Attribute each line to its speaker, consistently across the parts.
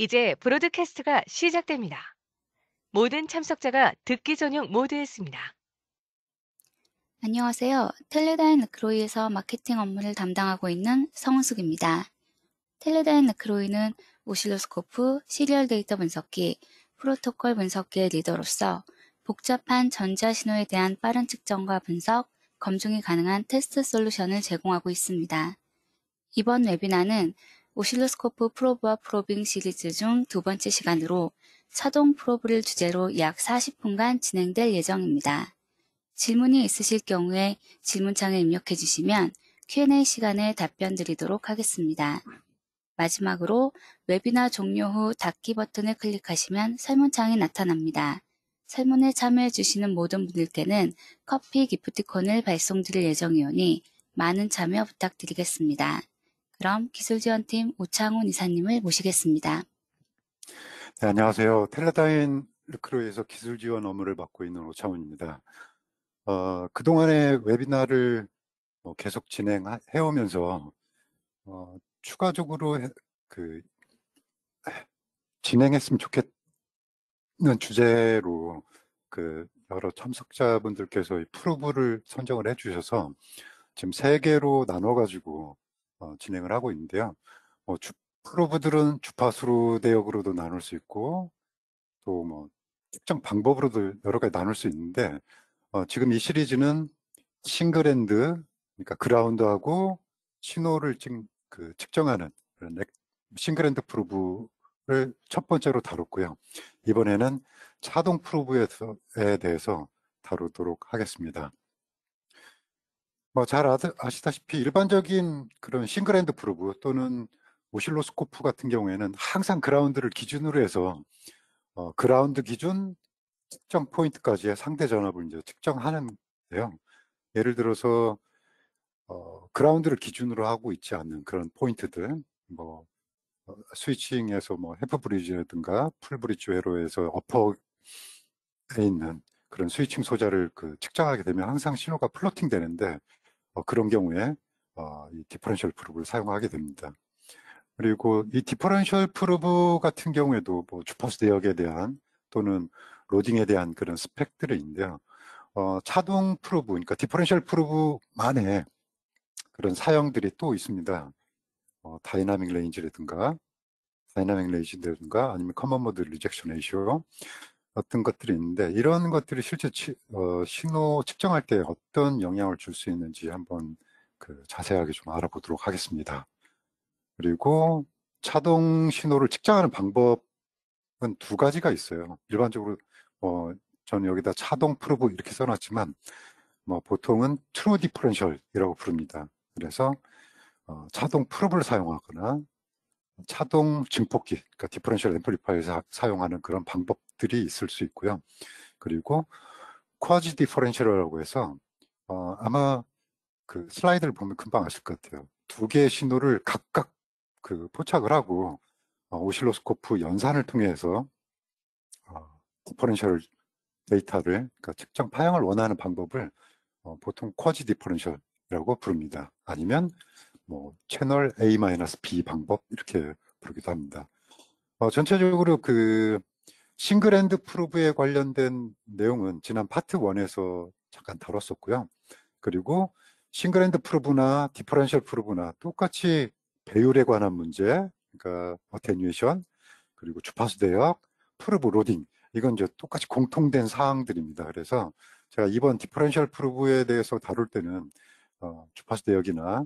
Speaker 1: 이제 브로드캐스트가 시작됩니다. 모든 참석자가 듣기 전용 모드에 있습니다.
Speaker 2: 안녕하세요. 텔레다인 르크로이에서 마케팅 업무를 담당하고 있는 성은숙입니다. 텔레다인 르크로이는 오실로스코프, 시리얼 데이터 분석기, 프로토콜 분석기의 리더로서 복잡한 전자신호에 대한 빠른 측정과 분석, 검증이 가능한 테스트 솔루션을 제공하고 있습니다. 이번 웨비나는 오실로스코프 프로브와 프로빙 시리즈 중 두 번째 시간으로 차동 프로브를 주제로 약 40분간 진행될 예정입니다. 질문이 있으실 경우에 질문창에 입력해 주시면 Q&A 시간에 답변 드리도록 하겠습니다. 마지막으로 웨비나 종료 후 닫기 버튼을 클릭하시면 설문창이 나타납니다. 설문에 참여해 주시는 모든 분들께는 커피 기프티콘을 발송드릴 예정이오니 많은 참여 부탁드리겠습니다. 그럼 기술지원팀 오창훈 이사님을 모시겠습니다.
Speaker 3: 네, 안녕하세요. 텔레다인 르크로이에서 기술 지원 업무를 맡고 있는 오창훈입니다. 그동안의 웨비나를 계속 진행해 오면서 추가적으로 진행했으면 좋겠는 주제로 여러 참석자분들께서 프로브를 선정을 해주셔서 지금 3개로 나눠가지고 진행을 하고 있는데요. 프로브들은 주파수 대역으로도 나눌 수 있고 또 특정 방법으로도 여러 가지 나눌 수 있는데 지금 이 시리즈는 싱글핸드, 그러니까 그라운드하고 신호를 측정하는 그런 싱글핸드 프로브를 첫 번째로 다뤘고요. 이번에는 차동 프로브에 대해서 다루도록 하겠습니다. 잘 아시다시피 일반적인 그런 싱글핸드 프로브 또는 오실로스코프 같은 경우에는 항상 그라운드를 기준으로 해서 그라운드 기준 특정 포인트까지의 상대 전압을 이제 측정하는데요. 예를 들어서 그라운드를 기준으로 하고 있지 않는 그런 포인트들, 스위칭에서 해프 브리지라든가 풀 브리지 회로에서 어퍼에 있는 그런 스위칭 소자를 측정하게 되면 항상 신호가 플로팅 되는데 그런 경우에 이 디퍼런셜 프로브를 사용하게 됩니다. 그리고 이 디퍼런셜 프로브 같은 경우에도 주파수 대역에 대한 또는 로딩에 대한 그런 스펙들이 있는데요. 차동 프로브, 그러니까 디퍼런셜 프로브만의 그런 사용들이 또 있습니다. 다이나믹 레인지라든가 아니면 커먼 모드 리젝션 레이쇼 어떤 것들이 있는데 이런 것들이 실제 신호 측정할 때 어떤 영향을 줄 수 있는지 한번 자세하게 좀 알아보도록 하겠습니다. 그리고 차동 신호를 측정하는 방법은 2가지가 있어요. 일반적으로 저는 여기다 차동 프로브 이렇게 써놨지만 보통은 트루 디퍼런셜이라고 부릅니다. 그래서 차동 프로브를 사용하거나 차동 증폭기, 그러니까 디퍼런셜 앰플리파이어에서 사용하는 그런 방법들이 있을 수 있고요. 그리고 쿼지 디퍼런셜이라고 해서 아마 슬라이드를 보면 금방 아실 것 같아요. 2개의 신호를 각각 포착을 하고 오실로스코프 연산을 통해서 디퍼런셜 데이터를, 그러니까 측정 파형을 원하는 방법을 보통 쿼지 디퍼런셜이라고 부릅니다. 아니면 채널 A-B 방법 이렇게 부르기도 합니다. 전체적으로 싱글핸드 프로브에 관련된 내용은 지난 파트 1에서 잠깐 다뤘었고요. 그리고 싱글핸드 프로브나 디퍼런셜 프로브나 똑같이 배율에 관한 문제, 그러니까 어테뉴에이션, 그리고 주파수 대역, 프로브 로딩, 이건 이제 똑같이 공통된 사항들입니다. 그래서 제가 이번 디퍼런셜 프로브에 대해서 다룰 때는 주파수 대역이나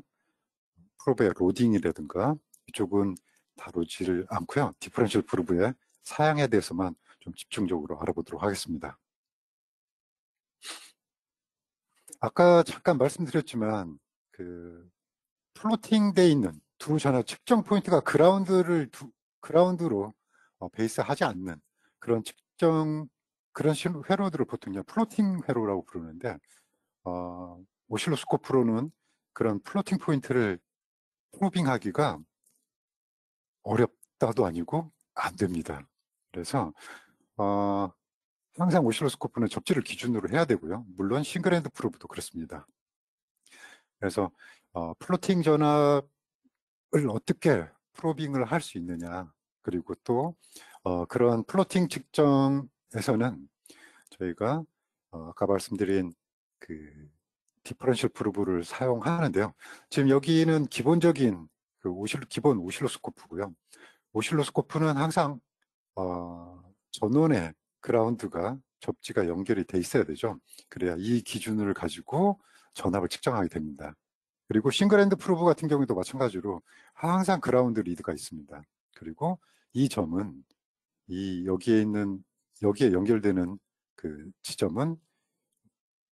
Speaker 3: 프로브의 로딩이라든가 이쪽은 다루지를 않고요. 디퍼런셜 프로브의 사양에 대해서만 좀 집중적으로 알아보도록 하겠습니다. 아까 잠깐 말씀드렸지만 플로팅 돼 있는 두 전압 측정 포인트가 그라운드로 베이스하지 않는 그런 회로들을 보통 그냥 플로팅 회로라고 부르는데 오실로스코프로는 그런 플로팅 포인트를 프로빙하기가 어렵다도 아니고 안 됩니다. 그래서 항상 오실로스코프는 접지를 기준으로 해야 되고요. 물론 싱글핸드 프로브도 그렇습니다. 그래서 플로팅 전압을 어떻게 프로빙을 할 수 있느냐, 그리고 또 그러한 플로팅 측정에서는 저희가 아까 말씀드린 그 디퍼런셜 프루브를 사용하는데요. 지금 여기는 기본적인 기본 오실로스코프고요. 오실로스코프는 항상 전원의 그라운드가 접지가 연결이 돼 있어야 되죠. 그래야 이 기준을 가지고 전압을 측정하게 됩니다. 그리고 싱글핸드 프로브 같은 경우도 마찬가지로 항상 그라운드 리드가 있습니다. 그리고 이 점은 여기에 연결되는 그 지점은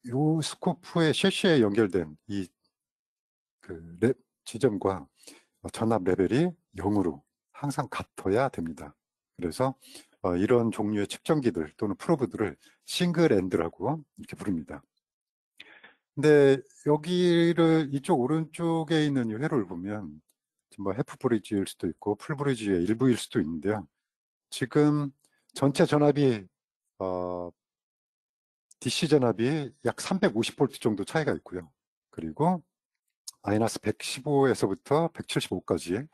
Speaker 3: 이 스코프의 셰시에 연결된 지점과 전압 레벨이 0으로 항상 같아야 됩니다. 그래서 이런 종류의 측정기들 또는 프로브들을 싱글 엔드라고 이렇게 부릅니다. 근데 이쪽 오른쪽에 있는 이 회로를 보면 뭐 해프 브리지일 수도 있고 풀 브리지의 일부일 수도 있는데요. 지금 전체 전압이 DC 전압이 약 350V 정도 차이가 있고요. 그리고 마이너스 115에서부터 175까지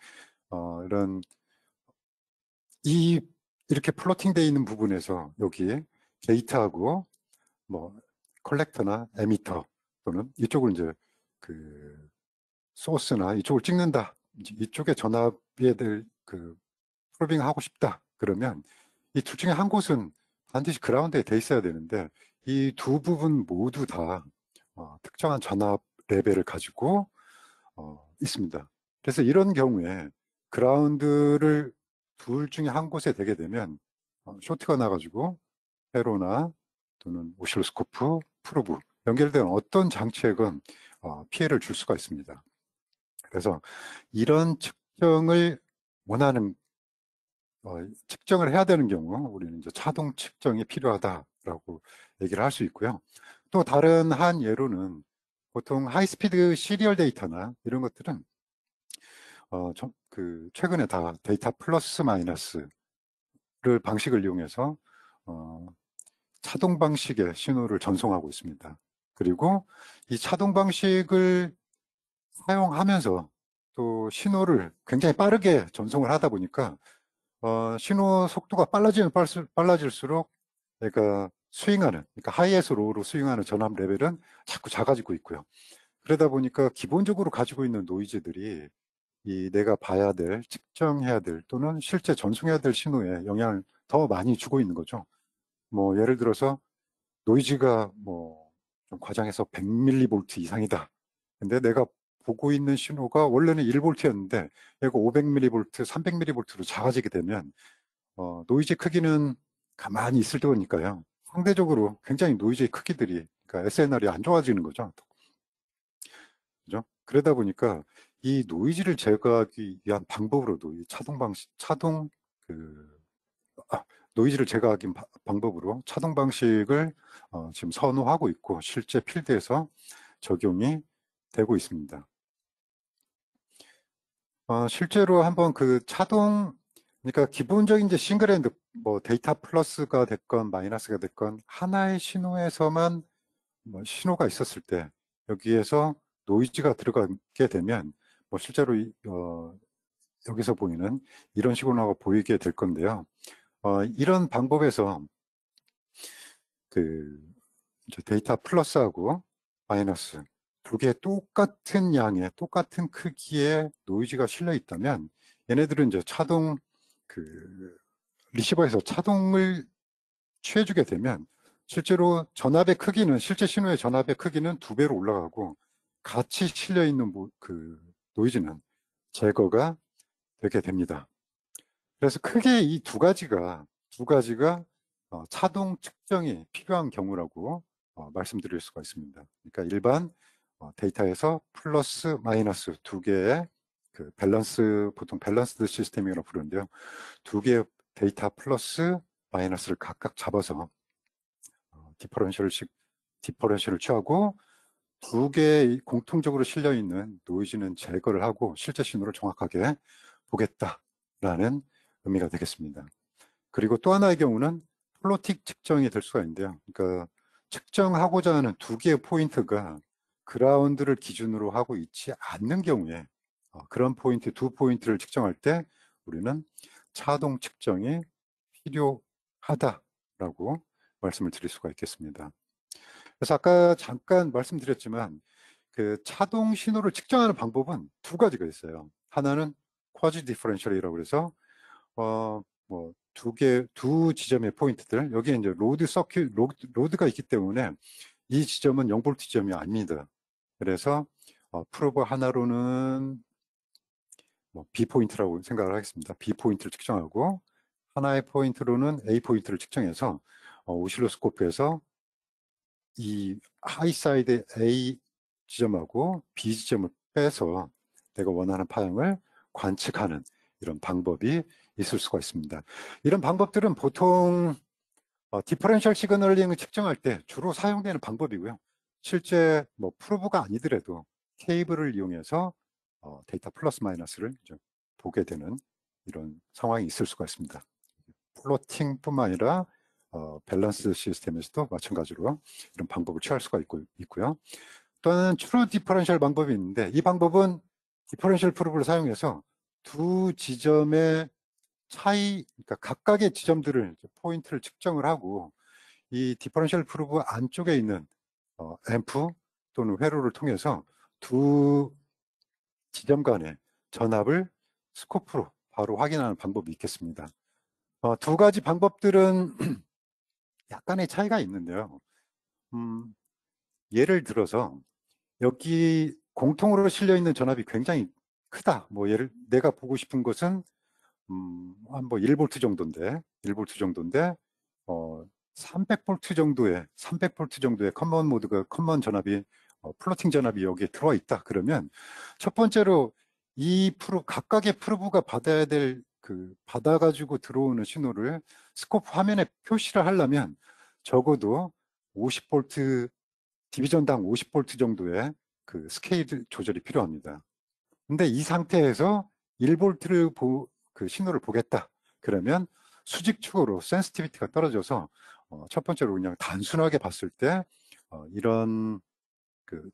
Speaker 3: 이렇게 플로팅 되어 있는 부분에서 여기 게이트하고 뭐 컬렉터나 에미터 또는 이쪽을 이제 그 소스나 이쪽을 찍는다. 이쪽에 전압에 대해 프로빙 하고 싶다. 그러면 이 둘 중에 한 곳은 반드시 그라운드에 돼 있어야 되는데 이 두 부분 모두 다 특정한 전압 레벨을 가지고 있습니다. 그래서 이런 경우에 그라운드를 둘 중에 한 곳에 되게 되면 쇼트가 나가지고 회로나 또는 오실로스코프, 프로브 연결된 어떤 장치에건 피해를 줄 수가 있습니다. 그래서 이런 측정을 원하는 측정을 해야 되는 경우 우리는 이제 차동 측정이 필요하다라고 얘기를 할 수 있고요. 또 다른 한 예로는 보통 하이스피드 시리얼 데이터나 이런 것들은 최근에 다 데이터 플러스 마이너스를 방식을 이용해서 차동 방식의 신호를 전송하고 있습니다. 그리고 이 차동 방식을 사용하면서 또 신호를 굉장히 빠르게 전송을 하다 보니까 신호 속도가 빨라질수록 그러니까 그러니까 하이에서 로우로 스윙하는 전압 레벨은 자꾸 작아지고 있고요. 그러다 보니까 기본적으로 가지고 있는 노이즈들이 내가 봐야 될, 측정해야 될 또는 실제 전송해야 될 신호에 영향을 더 많이 주고 있는 거죠. 뭐 예를 들어서 노이즈가 뭐 좀 과장해서 100mV 이상이다. 근데 내가 보고 있는 신호가 원래는 1V였는데 얘가 500mV, 300mV로 작아지게 되면 노이즈 크기는 가만히 있을 때니까요. 상대적으로 굉장히 노이즈의 크기들이 그러니까 SNR이 안 좋아지는 거죠. 그죠? 그러다 보니까 이 노이즈를 제거하기 위한 방법으로도 이 노이즈를 제거하기 방법으로 차동 방식을 지금 선호하고 있고 실제 필드에서 적용이 되고 있습니다. 실제로 한번 그러니까 기본적인 이제 싱글핸드 뭐 데이터 플러스가 됐건 마이너스가 됐건 하나의 신호에서만 뭐 신호가 있었을 때 여기에서 노이즈가 들어가게 되면 뭐 실제로 여기서 보이는 이런 식으로 보이게 될 건데요. 이런 방법에서 이제 데이터 플러스하고 마이너스 두 개 똑같은 양의 똑같은 크기의 노이즈가 실려 있다면 얘네들은 이제 리시버에서 차동을 취해주게 되면 실제로 실제 신호의 전압의 크기는 2배로 올라가고 같이 실려 있는 노이즈는 제거가 되게 됩니다. 그래서 크게 이 두 가지가 차동 측정이 필요한 경우라고 말씀드릴 수가 있습니다. 그러니까 일반 데이터에서 플러스 마이너스 두 개의 보통 밸런스드 시스템이라고 부르는데요. 두 개의 데이터 플러스 마이너스를 각각 잡아서 디퍼런셜을 취하고 두 개의 공통적으로 실려 있는 노이즈는 제거를 하고 실제 신호를 정확하게 보겠다라는 의미가 되겠습니다. 그리고 또 하나의 경우는 플로팅 측정이 될 수가 있는데요. 그러니까 측정하고자 하는 두 개의 포인트가 그라운드를 기준으로 하고 있지 않는 경우에 그런 두 포인트를 측정할 때 우리는 차동 측정이 필요하다라고 말씀을 드릴 수가 있겠습니다. 그래서 아까 잠깐 말씀드렸지만 그 차동 신호를 측정하는 방법은 두 가지가 있어요. 하나는 쿼지 디퍼런셜이라고 해서 뭐 두 지점의 포인트들, 여기에 이제 로드가 있기 때문에 이 지점은 0볼트 지점이 아닙니다. 그래서 프로브 하나로는 뭐 B 포인트라고 생각을 하겠습니다. B 포인트를 측정하고 하나의 포인트로는 A 포인트를 측정해서 오실로스코프에서 이 하이사이드 A 지점하고 B 지점을 빼서 내가 원하는 파형을 관측하는 이런 방법이 있을 수가 있습니다. 이런 방법들은 보통 디퍼런셜 시그널링을 측정할 때 주로 사용되는 방법이고요. 실제 뭐 프로브가 아니더라도 케이블을 이용해서 데이터 플러스 마이너스를 이제 보게 되는 이런 상황이 있을 수가 있습니다. 플로팅뿐만 아니라 밸런스 시스템에서도 마찬가지로 이런 방법을 취할 수가 있고요. 또 하나는 트루 디퍼런셜 방법이 있는데 이 방법은 디퍼런셜 프로브를 사용해서 두 지점의 차이, 그러니까 각각의 지점들을 포인트를 측정을 하고 이 디퍼런셜 프로브 안쪽에 있는 앰프 또는 회로를 통해서 두 지점 간의 전압을 스코프로 바로 확인하는 방법이 있겠습니다. 두 가지 방법들은 약간의 차이가 있는데요. 예를 들어서 여기 공통으로 실려 있는 전압이 굉장히 크다. 뭐 내가 보고 싶은 것은 한 뭐 1볼트 정도인데 300볼트 정도의 커먼 전압이 플로팅 전압이 여기에 들어와 있다. 그러면 첫 번째로 이 각각의 프로브가 받아가지고 들어오는 신호를 스코프 화면에 표시를 하려면 적어도 50볼트 디비전당 50볼트 정도의 그 스케일 조절이 필요합니다. 근데 이 상태에서 1볼트를 그 신호를 보겠다. 그러면 수직축으로 센시티비티가 떨어져서 첫 번째로 그냥 단순하게 봤을 때 이런 그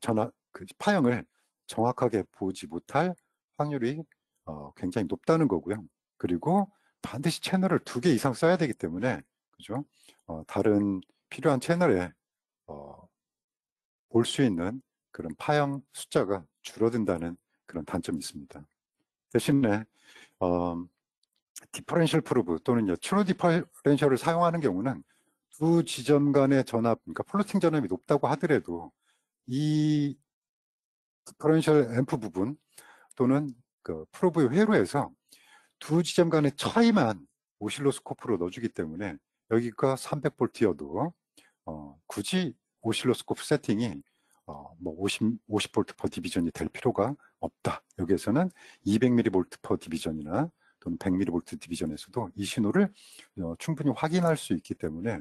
Speaker 3: 파형을 정확하게 보지 못할 확률이 굉장히 높다는 거고요. 그리고 반드시 채널을 2개 이상 써야 되기 때문에 그죠? 다른 필요한 채널에 볼 수 있는 그런 파형 숫자가 줄어든다는 그런 단점이 있습니다. 대신에 디퍼런셜 프로브 또는 트루 디퍼런셜을 사용하는 경우는 두 지점 간의 전압, 그러니까 플로팅 전압이 높다고 하더라도 이 디퍼런셜 앰프 부분 또는 그 프로브의 회로에서 두 지점 간의 차이만 오실로스코프로 넣어주기 때문에 여기가 300볼트여도 굳이 오실로스코프 세팅이 뭐 50볼트 퍼 디비전이 될 필요가 없다. 여기에서는 200mV 퍼 디비전이나 또는 100mV 디비전에서도 이 신호를 충분히 확인할 수 있기 때문에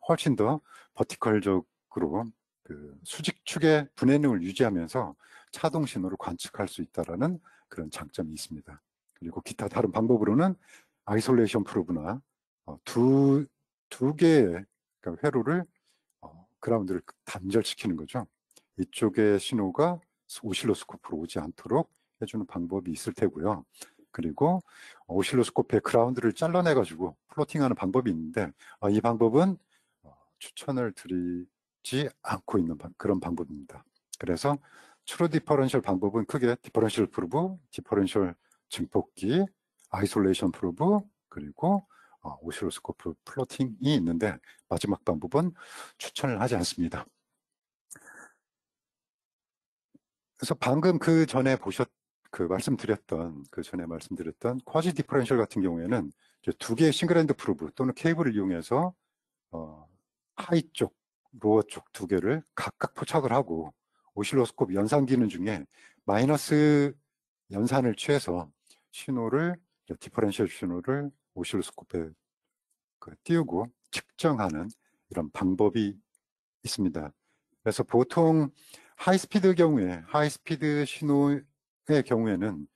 Speaker 3: 훨씬 더 버티컬적으로 그 수직축의 분해능을 유지하면서 차동 신호를 관측할 수 있다는 그런 장점이 있습니다. 그리고 기타 다른 방법으로는 아이솔레이션 프로브나 두 개의 그러니까 회로를 그라운드를 단절시키는 거죠. 이쪽의 신호가 오실로스코프로 오지 않도록 해주는 방법이 있을 테고요. 그리고 오실로스코프의 그라운드를 잘라내가지고 플로팅하는 방법이 있는데 이 방법은 추천을 드리지 않고 있는 그런 방법입니다. 그래서 트루 디퍼런셜 방법은 크게 디퍼런셜 프로브, 디퍼런셜 증폭기, 아이솔레이션 프로브, 그리고 오실로스코프 플로팅이 있는데 마지막 방법은 추천을 하지 않습니다. 그래서 방금 그 전에 말씀드렸던 쿼지 디퍼런셜 같은 경우에는 두 개의 싱글핸드 프로브 또는 케이블을 이용해서 하이 쪽, 로어 쪽 두 개를 각각 포착을 하고 오실로스코프 연산 기능 중에 마이너스 연산을 취해서 디퍼런셜 신호를 오실로스코프에 띄우고 측정하는 이런 방법이 있습니다. 그래서 보통 하이스피드 신호의 경우에는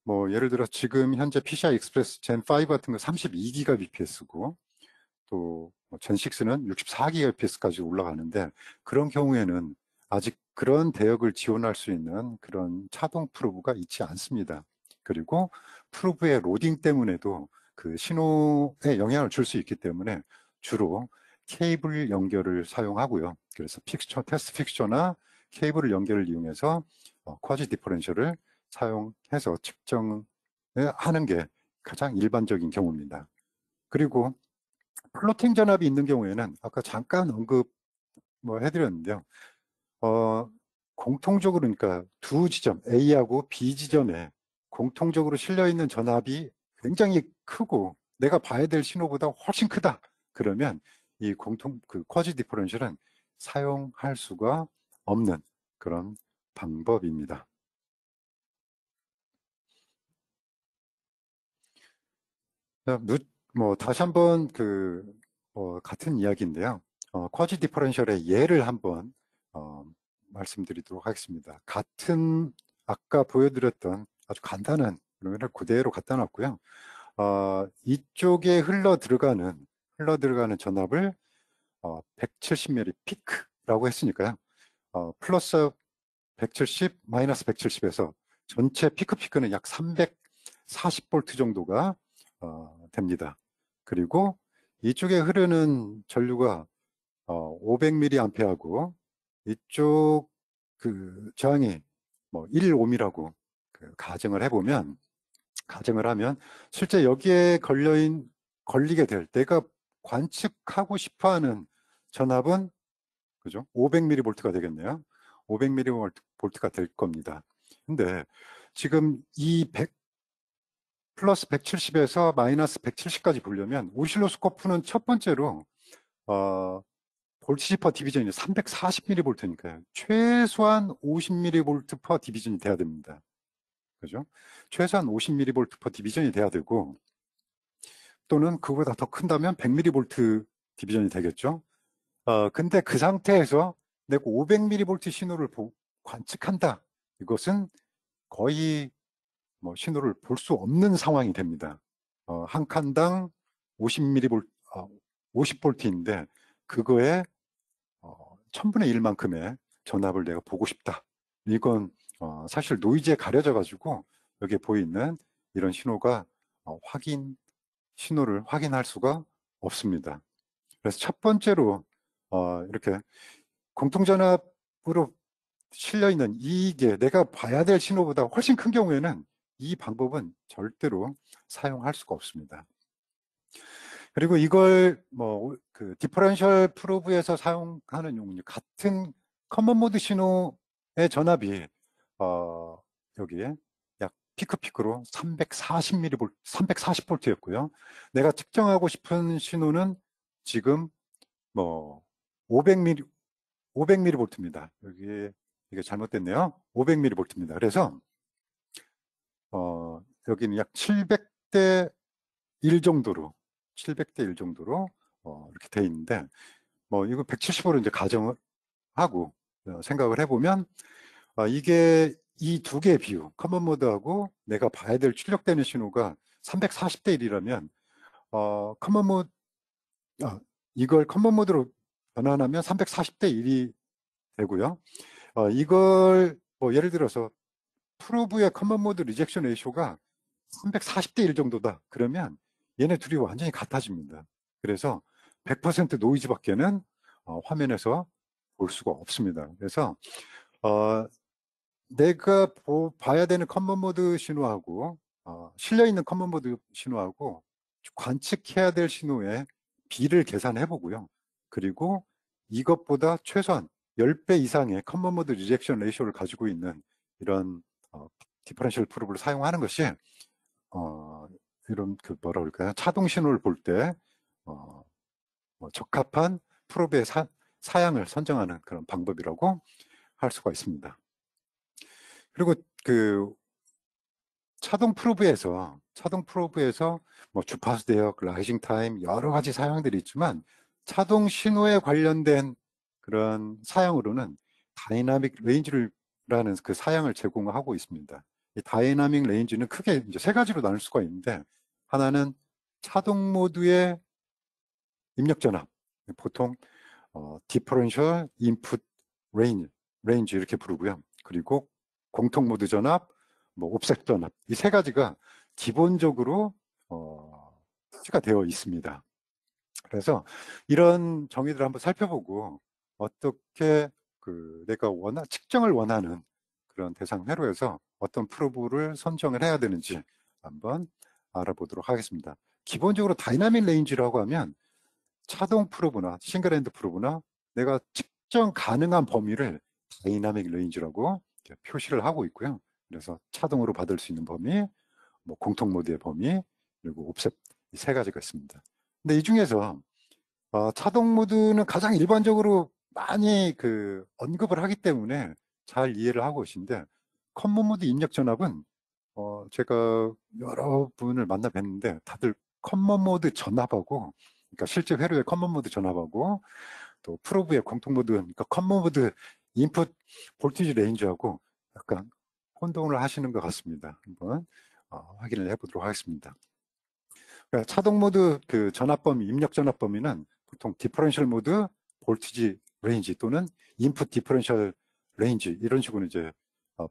Speaker 3: 뭐 예를 들어 지금 현재 PCI 익스프레스 젠5 같은 거 32GBps고 또 젠6는 64GBps까지 올라가는데 그런 경우에는 아직 그런 대역을 지원할 수 있는 그런 차동 프로브가 있지 않습니다. 그리고 프로브의 로딩 때문에도 그 신호에 영향을 줄 수 있기 때문에 주로 케이블 연결을 사용하고요. 그래서 테스트 픽스처나 케이블 연결을 이용해서 쿼지 디퍼런셜을 사용해서 측정을 하는 게 가장 일반적인 경우입니다. 그리고 플로팅 전압이 있는 경우에는 아까 잠깐 언급 해드렸는데요. 공통적으로 그러니까 두 지점 A하고 B 지점에 공통적으로 실려 있는 전압이 굉장히 크고 내가 봐야 될 신호보다 훨씬 크다. 그러면 이 쿼지 디퍼런셜은 사용할 수가 없는 그런 방법입니다. 다시 한번 같은 이야기인데요. 쿼지 디퍼런셜의 예를 한번 말씀드리도록 하겠습니다. 같은 아까 보여드렸던 아주 간단한 그러면 그대로 갖다 놨고요. 이쪽에 흘러 들어가는 전압을 170mm 피크라고 했으니까요. 플러스 170, 마이너스 170에서 전체 피크는 약 340V 정도가 됩니다. 그리고 이쪽에 흐르는 전류가 500mA하고 이쪽 저항이 1옴이라고 가정을 하면 실제 여기에 걸리게 될 내가 관측하고 싶어하는 전압은 그죠? 500mV가 되겠네요. 500mV가 될 겁니다. 근데 지금 이 플러스 170에서 마이너스 170까지 보려면 오실로스코프는 첫 번째로 볼티지 퍼 디비전이 340mV니까요. 최소한 50mV 퍼 디비전이 돼야 됩니다. 그죠? 최소한 50mV 퍼 디비전이 돼야 되고 또는 그거보다 더 큰다면 100mV 디비전이 되겠죠. 근데 그 상태에서 내가 500mV 신호를 관측한다. 이것은 거의 신호를 볼 수 없는 상황이 됩니다. 한 칸당 50mV, 50V인데 그거에 1000분의 1만큼의 전압을 내가 보고 싶다. 이건 사실 노이즈에 가려져 가지고 여기에 보이는 이런 신호가 신호를 확인할 수가 없습니다. 그래서 첫 번째로 이렇게 공통전압으로 실려있는 이게 내가 봐야 될 신호보다 훨씬 큰 경우에는 이 방법은 절대로 사용할 수가 없습니다. 그리고 이걸 디퍼런셜 프로브에서 사용하는 용은 같은 커먼 모드 신호의 전압이 여기에 약 피크로 340V였고요. 내가 측정하고 싶은 신호는 지금 500mV입니다. 여기에 이게 잘못됐네요. 500mV입니다. 그래서 여기는 약 700대 1 정도로 이렇게 돼 있는데 이거 170으로 이제 가정을 하고 생각을 해보면 이게 이 두 개의 비율, 커먼 모드하고 내가 봐야 될 출력되는 신호가 340대 1이라면 이걸 커먼 모드로 변환하면 340대 1이 되고요. 이걸 예를 들어서 프로브의 커먼 모드 리젝션 레이쇼가 340대 1 정도다. 그러면 얘네 둘이 완전히 같아집니다. 그래서 100% 노이즈 밖에는 화면에서 볼 수가 없습니다. 그래서 내가 봐야 되는 커먼 모드 신호하고 실려있는 커먼 모드 신호하고 관측해야 될 신호의 비를 계산해 보고요. 그리고 이것보다 최소한 10배 이상의 커먼 모드 리젝션 레이쇼를 가지고 있는 이런 디퍼런셜 프로브를 사용하는 것이 이런 뭐라 그럴까요? 차동 신호를 볼 때 적합한 프로브의 사양을 선정하는 그런 방법이라고 할 수가 있습니다. 그리고 차동 프로브에서 주파수 대역, 라이징 타임 여러 가지 사양들이 있지만 차동 신호에 관련된 그런 사양으로는 다이나믹 레인지라는 그 사양을 제공하고 있습니다. 이 다이나믹 레인지는 크게 이제 세 가지로 나눌 수가 있는데 하나는 차동 모드의 입력 전압, 보통 디퍼런셜 인풋 레인지 이렇게 부르고요. 그리고 공통 모드 전압, 옵셋 전압 이 세 가지가 기본적으로 표시가 되어 있습니다. 그래서 이런 정의들을 한번 살펴보고 어떻게 내가 측정을 원하는 그런 대상 회로에서 어떤 프로브를 선정을 해야 되는지 한번 알아보도록 하겠습니다. 기본적으로 다이나믹 레인지라고 하면 차동 프로브나 싱글핸드 프로브나 내가 측정 가능한 범위를 다이나믹 레인지라고 표시를 하고 있고요. 그래서 차동으로 받을 수 있는 범위, 뭐 공통 모드의 범위, 그리고 옵셋 이 세 가지가 있습니다. 근데 이 중에서 차동 모드는 가장 일반적으로 많이 언급을 하기 때문에 잘 이해를 하고 계신데, 커먼 모드 입력 전압은 제가 여러 분을 만나 뵀는데 다들 커먼 모드 전압하고, 그러니까 실제 회로의 커먼 모드 전압하고 또 프로브의 공통 모드, 그러니까 커먼 모드 인풋 볼티지 레인지하고 약간 혼동을 하시는 것 같습니다. 한번 확인을 해보도록 하겠습니다. 그러니까 차동 모드 전압 범위, 입력 전압 범위는 보통 디퍼런셜 모드 볼티지 레인지 또는 인풋 디퍼런셜 레인지 이런 식으로 이제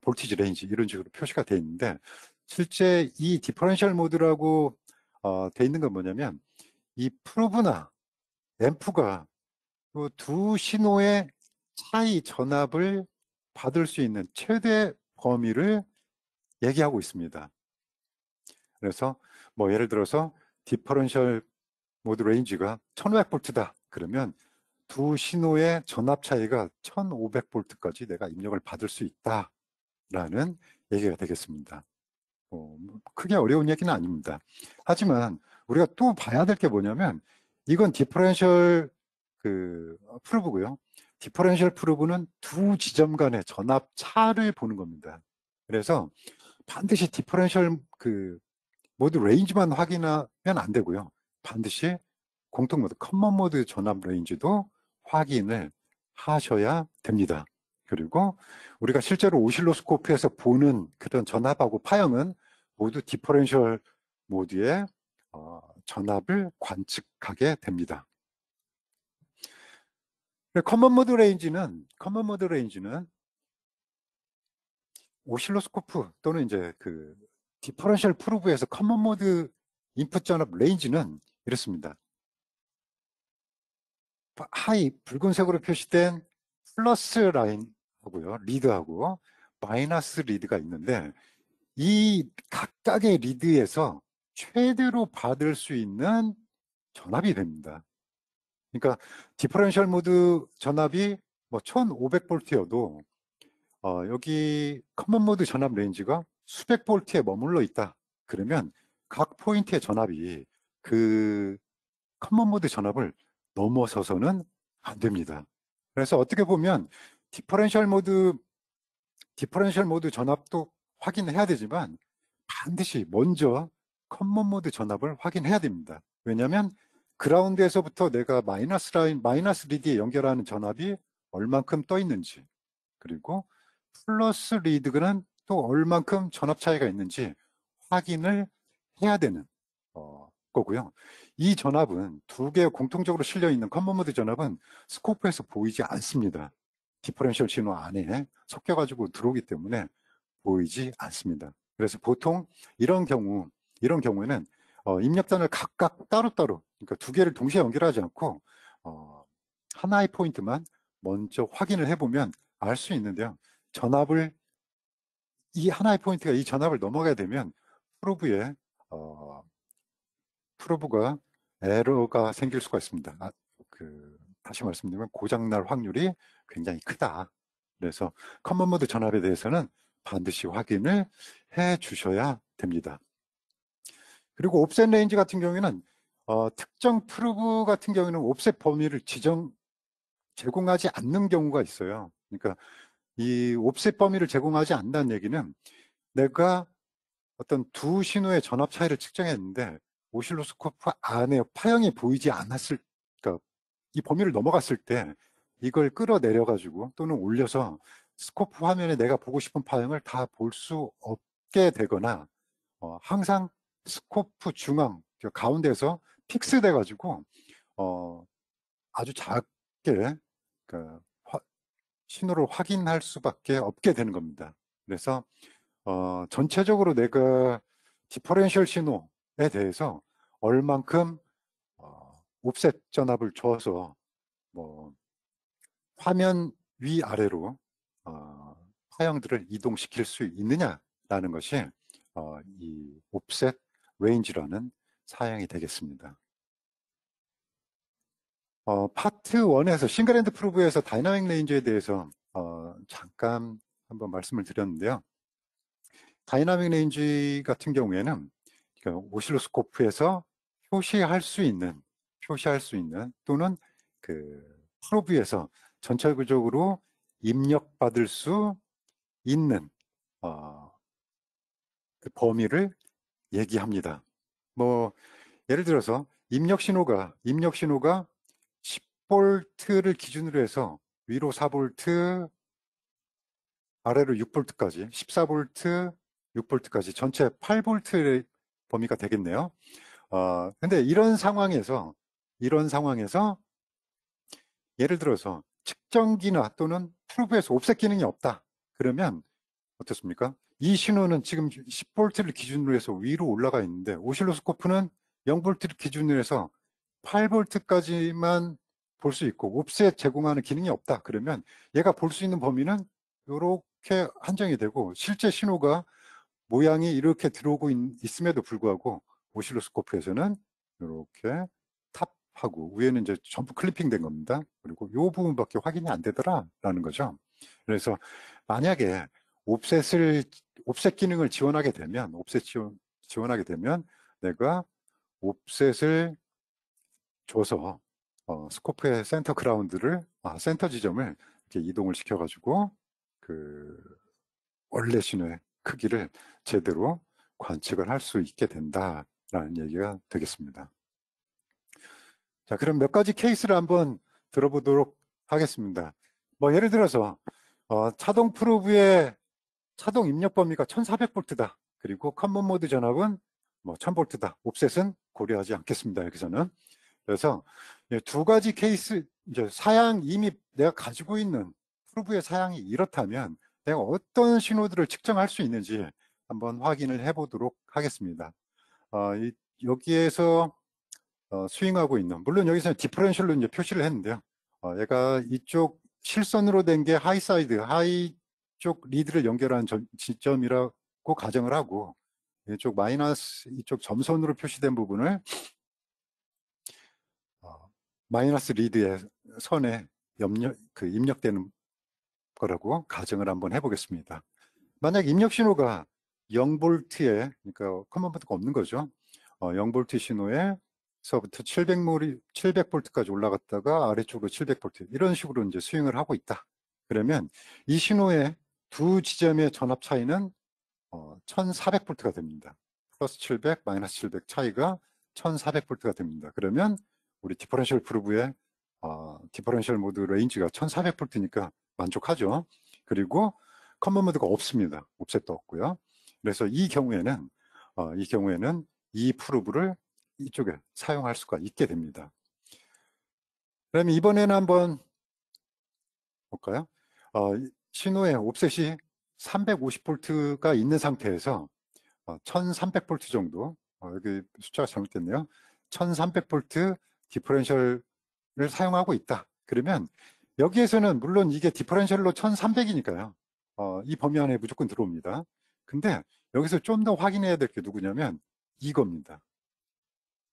Speaker 3: 볼티지 레인지 이런 식으로 표시가 되어 있는데, 실제 이 디퍼런셜 모드라고 되어 있는 건 뭐냐면 이 프로브나 앰프가 그 두 신호의 차이 전압을 받을 수 있는 최대 범위를 얘기하고 있습니다. 그래서 뭐 예를 들어서 디퍼런셜 모드 레인지가 1500V다 그러면 두 신호의 전압 차이가 1500V까지 내가 입력을 받을 수 있다라는 얘기가 되겠습니다. 크게 어려운 얘기는 아닙니다. 하지만 우리가 또 봐야 될 게 뭐냐면 이건 디퍼런셜 프로브고요. 디퍼런셜 프로브는 두 지점 간의 전압 차를 보는 겁니다. 그래서 반드시 디퍼런셜 모드 레인지만 확인하면 안 되고요. 반드시 공통 모드, 커먼 모드 전압 레인지도 확인을 하셔야 됩니다. 그리고 우리가 실제로 오실로스코프에서 보는 그런 전압하고 파형은 모두 디퍼런셜 모드의 전압을 관측하게 됩니다. 커먼 모드 레인지는 오실로스코프 또는 이제 디퍼런셜 프로브에서 커먼 모드 인풋 전압 레인지는 이렇습니다. 하이 붉은색으로 표시된 플러스 라인하고요, 리드하고 마이너스 리드가 있는데 이 각각의 리드에서 최대로 받을 수 있는 전압이 됩니다. 그러니까 디퍼런셜 모드 전압이 뭐 1500V여도 여기 커먼 모드 전압 레인지가 수백 볼트에 머물러 있다 그러면 각 포인트의 전압이 커먼 모드 전압을 넘어서서는 안 됩니다. 그래서 어떻게 보면 디퍼런셜 모드 전압도 확인해야 되지만 반드시 먼저 커먼 모드 전압을 확인해야 됩니다. 왜냐하면 그라운드에서부터 내가 마이너스 리드에 연결하는 전압이 얼만큼 떠 있는지, 그리고 플러스 리드는 또 얼만큼 전압 차이가 있는지 확인을 해야 되는 거고요. 이 전압은 두 개 공통적으로 실려 있는 커먼 모드 전압은 스코프에서 보이지 않습니다. 디퍼런셜 신호 안에 섞여가지고 들어오기 때문에 보이지 않습니다. 그래서 보통 이런 경우에는 입력단을 각각 따로따로, 그러니까 두 개를 동시에 연결하지 않고 하나의 포인트만 먼저 확인을 해보면 알 수 있는데요. 이 하나의 포인트가 이 전압을 넘어가게 되면 프로브가 에러가 생길 수가 있습니다. 다시 말씀드리면 고장날 확률이 굉장히 크다. 그래서 커먼 모드 전압에 대해서는 반드시 확인을 해 주셔야 됩니다. 그리고 옵셋 레인지 같은 경우에는 특정 프로브 같은 경우에는 옵셋 범위를 제공하지 않는 경우가 있어요. 그러니까 이 옵셋 범위를 제공하지 않는다는 얘기는 내가 어떤 두 신호의 전압 차이를 측정했는데 오실로스코프 안에 파형이 보이지 않았을, 그러니까 이 범위를 넘어갔을 때 이걸 끌어내려 가지고 또는 올려서 스코프 화면에 내가 보고 싶은 파형을 다 볼 수 없게 되거나 항상 스코프 중앙 가운데서 픽스돼 가지고 아주 작게 신호를 확인할 수밖에 없게 되는 겁니다. 그래서 전체적으로 내가 디퍼런셜 신호에 대해서 얼만큼 옵셋 전압을 줘서 뭐 화면 위아래로 파형들을 이동시킬 수 있느냐라는 것이 이 옵셋 레인지라는 사양이 되겠습니다. 파트 1에서 싱글핸드 프로브에서 다이나믹 레인지에 대해서 잠깐 한번 말씀을 드렸는데요. 다이나믹 레인지 같은 경우에는 오실로스코프에서 표시할 수 있는 또는 그 프로브에서 전체적으로 입력받을 수 있는 그 범위를 얘기합니다. 뭐 예를 들어서 입력 신호가 10V를 기준으로 해서 위로 4V, 아래로 6V까지 14V, 6V까지 전체 8V의 범위가 되겠네요. 근데 이런 상황에서 예를 들어서 측정기나 또는 프로브에서 옵셋 기능이 없다. 그러면 어떻습니까? 이 신호는 지금 10V를 기준으로 해서 위로 올라가 있는데 오실로스코프는 0V를 기준으로 해서 8V까지만 볼 수 있고 옵셋 제공하는 기능이 없다. 그러면 얘가 볼 수 있는 범위는 이렇게 한정이 되고 실제 신호가 모양이 이렇게 들어오고 있음에도 불구하고 오실로스코프에서는 이렇게 탑하고 위에는 이제 전부 클리핑 된 겁니다. 그리고 이 부분밖에 확인이 안 되더라라는 거죠. 그래서 만약에 옵셋 기능을 지원하게 되면 지원하게 되면 내가 옵셋을 줘서 스코프의 센터 그라운드를 센터 지점을 이렇게 이동을 시켜가지고 그 원래 신호의 크기를 제대로 관측을 할 수 있게 된다라는 얘기가 되겠습니다. 자, 그럼 몇 가지 케이스를 한번 들어보도록 하겠습니다. 뭐 예를 들어서 차동 프로브의 차동 입력 범위가 1400V다. 그리고 커먼 모드 전압은 뭐 1000V다. 옵셋은 고려하지 않겠습니다. 여기서는. 그래서 두 가지 케이스, 이제 사양 이미 내가 가지고 있는 프로브의 사양이 이렇다면 내가 어떤 신호들을 측정할 수 있는지 한번 확인을 해보도록 하겠습니다. 여기에서 스윙하고 있는, 물론 여기서는 디퍼런셜로 이제 표시를 했는데요. 얘가 이쪽 실선으로 된 게 하이 쪽 리드를 연결한 지점이라고 가정을 하고 이쪽 마이너스 이쪽 점선으로 표시된 부분을 마이너스 리드의 선에 입력되는 거라고 가정을 한번 해보겠습니다. 만약 입력 신호가 0V에, 그러니까 커먼 포트가 없는 거죠. 0V 신호에서부터 700V까지 올라갔다가 아래쪽으로 700V 이런 식으로 이제 스윙을 하고 있다. 그러면 이 신호의 두 지점의 전압 차이는 1400V가 됩니다. 플러스 700, 마이너스 700 차이가 1400V가 됩니다. 그러면 우리 디퍼런셜 프로브의 디퍼런셜 모드 레인지가 1400V니까 만족하죠. 그리고 커먼 모드가 없습니다. 옵셋도 없고요. 그래서 이 경우에는 이 프로브를 이쪽에 사용할 수가 있게 됩니다. 그러면 이번에는 한번 볼까요? 신호의 옵셋이 350V가 있는 상태에서 1300V 정도, 여기 숫자가 잘못됐네요. 1300V 디퍼런셜을 사용하고 있다. 그러면 여기에서는 물론 이게 디퍼런셜로 1300이니까요. 이 범위 안에 무조건 들어옵니다. 근데 여기서 좀 더 확인해야 될 게 누구냐면 이겁니다.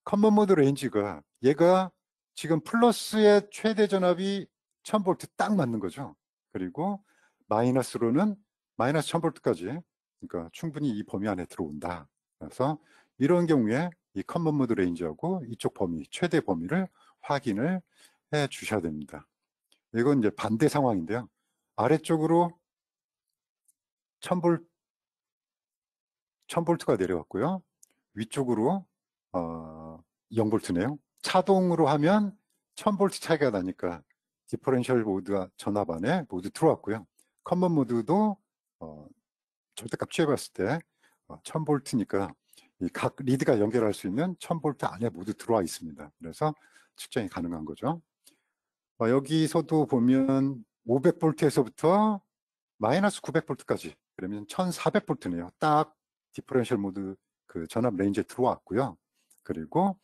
Speaker 3: 커먼 모드 레인지가 얘가 지금 플러스의 최대 전압이 1000V 딱 맞는 거죠. 그리고 마이너스로는 마이너스 1000V까지, 그러니까 충분히 이 범위 안에 들어온다. 그래서 이런 경우에 이 커먼 모드 레인지하고 이쪽 범위, 최대 범위를 확인을 해 주셔야 됩니다. 이건 이제 반대 상황인데요. 아래쪽으로 1000V가 내려왔고요. 위쪽으로 0V네요. 차동으로 하면 1000V 차이가 나니까 디퍼런셜 모드와 전압 안에 모두 들어왔고요. 커먼 모드도 절대값 취해봤을 때 1000V니까 각 리드가 연결할 수 있는 1000V 안에 모두 들어와 있습니다. 그래서 측정이 가능한 거죠. 여기서도 보면 500V에서부터 마이너스 900V까지, 그러면 1400V네요. 딱 디퍼런셜 모드 그 전압 레인지에 들어왔고요. 그리고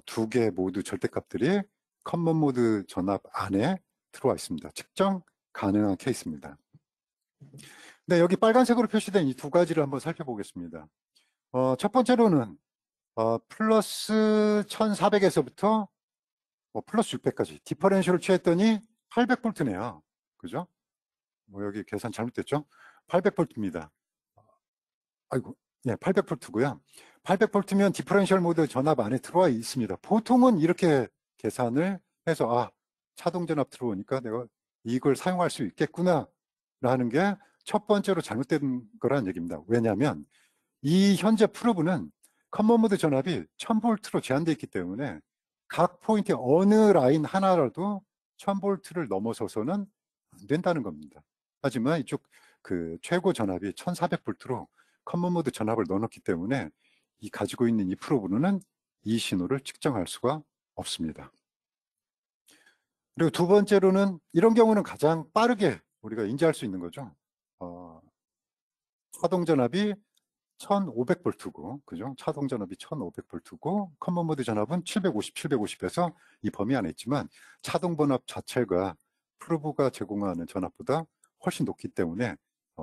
Speaker 3: 두 개 모두 절대값들이 커먼 모드 전압 안에 들어와 있습니다. 측정 가능한 케이스입니다. 네, 여기 빨간색으로 표시된 이 두 가지를 한번 살펴보겠습니다. 첫 번째로는 플러스 1400에서부터 플러스 600까지 디퍼렌셜을 취했더니 800V네요. 그죠? 여기 계산 잘못됐죠? 800V입니다. 아이고, 네, 800V고요. 800V면 디퍼렌셜 모드 전압 안에 들어와 있습니다. 보통은 이렇게 계산을 해서 차동 전압 들어오니까 내가 이걸 사용할 수 있겠구나 라는 게 첫 번째로 잘못된 거라는 얘기입니다. 왜냐하면 이 현재 프로브는 커먼 모드 전압이 1000V로 제한되어 있기 때문에 각 포인트 어느 라인 하나라도 1000V를 넘어서서는 안 된다는 겁니다. 하지만 이쪽 그 최고 전압이 1400V로 커먼 모드 전압을 넣어놓기 때문에 이 가지고 있는 이 프로브는 이 신호를 측정할 수가 없습니다. 그리고 두 번째로는 이런 경우는 가장 빠르게 우리가 인지할 수 있는 거죠. 차동 전압이 1500V고, 그죠? 차동 전압이 1500V고, 커먼 모드 전압은 750, 750에서 이 범위 안에 있지만, 차동 번압 자체가 프로브가 제공하는 전압보다 훨씬 높기 때문에,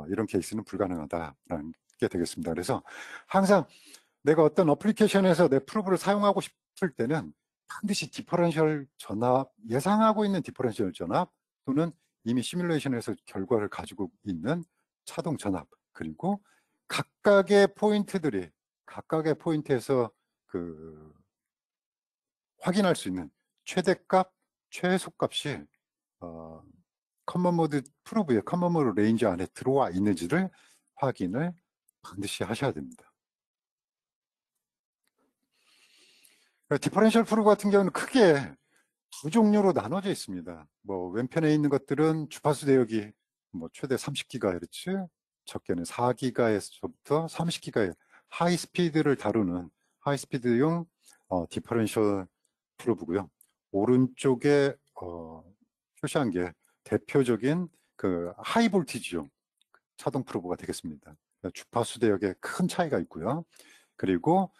Speaker 3: 이런 케이스는 불가능하다라는 게 되겠습니다. 그래서 항상 내가 어떤 어플리케이션에서 내 프로브를 사용하고 싶을 때는 반드시 디퍼런셜 전압, 예상하고 있는 디퍼런셜 전압, 또는 이미 시뮬레이션에서 결과를 가지고 있는 차동 전압, 그리고 각각의 포인트에서 확인할 수 있는 최대값, 최소값이 커먼 모드 프로브의 커먼 모드 레인지 안에 들어와 있는지를 확인을 반드시 하셔야 됩니다. 디퍼렌셜 프로브 같은 경우는 크게 두 종류로 나눠져 있습니다. 왼편에 있는 것들은 주파수 대역이 최대 30GHz, 적게는 4GHz부터 30GHz 하이 스피드를 다루는 하이스피드용 디퍼렌셜 프로브고요. 오른쪽에 표시한 게 대표적인 그 하이 볼티지용 차동 프로브가 되겠습니다. 주파수 대역에 큰 차이가 있고요. 그리고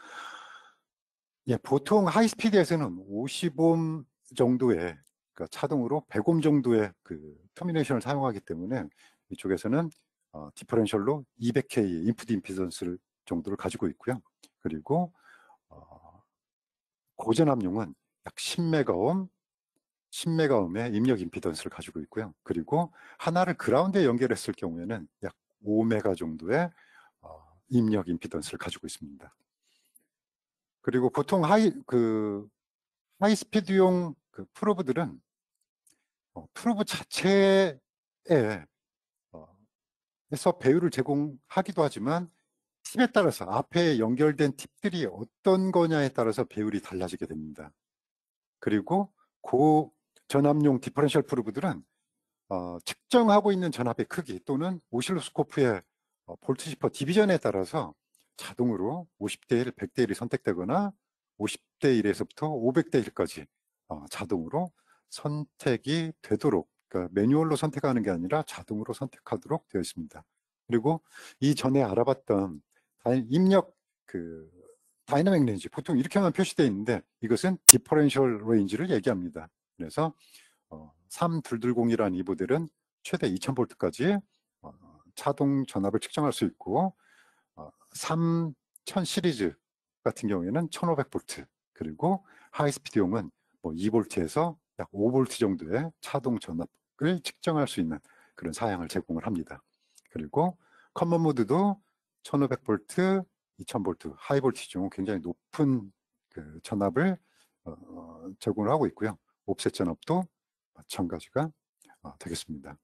Speaker 3: 보통 하이스피드에서는 50옴 정도의, 그러니까 차동으로 100옴 정도의 그 터미네이션을 사용하기 때문에 이쪽에서는 디퍼렌셜로 200K 인풋 임피던스 정도를 가지고 있고요. 그리고 고전압용은 약 10메가옴의 입력 임피던스를 가지고 있고요. 그리고 하나를 그라운드에 연결했을 경우에는 약 5메가 정도의 입력 임피던스를 가지고 있습니다. 그리고 보통 하이스피드용 그 프로브들은 프로브 자체에 에서 배율을 제공하기도 하지만 팁에 따라서 앞에 연결된 팁들이 어떤 거냐에 따라서 배율이 달라지게 됩니다. 그리고 고전압용 디퍼렌셜 프로브들은 측정하고 있는 전압의 크기 또는 오실로스코프의 볼트지퍼 디비전에 따라서 자동으로 50대 1, 100대 1이 선택되거나 50대 1에서부터 500대 1까지 자동으로 선택이 되도록, 그러니까 매뉴얼로 선택하는 게 아니라 자동으로 선택하도록 되어 있습니다. 그리고 이전에 알아봤던 입력 다이나믹 레인지, 보통 이렇게만 표시되어 있는데 이것은 디퍼렌셜 레인지를 얘기합니다. 그래서 3220이라는 이 모델은 최대 2000V까지 차동 전압을 측정할 수 있고 3000 시리즈 같은 경우에는 1500V, 그리고 하이스피드용은 2V에서 약 5V 정도의 차동 전압을 측정할 수 있는 그런 사양을 제공을 합니다. 그리고 커먼 모드도 1500V, 2000V, 하이 볼티지용 굉장히 높은 그 전압을 제공을 하고 있고요. 옵셋 전압도 마찬가지가 되겠습니다.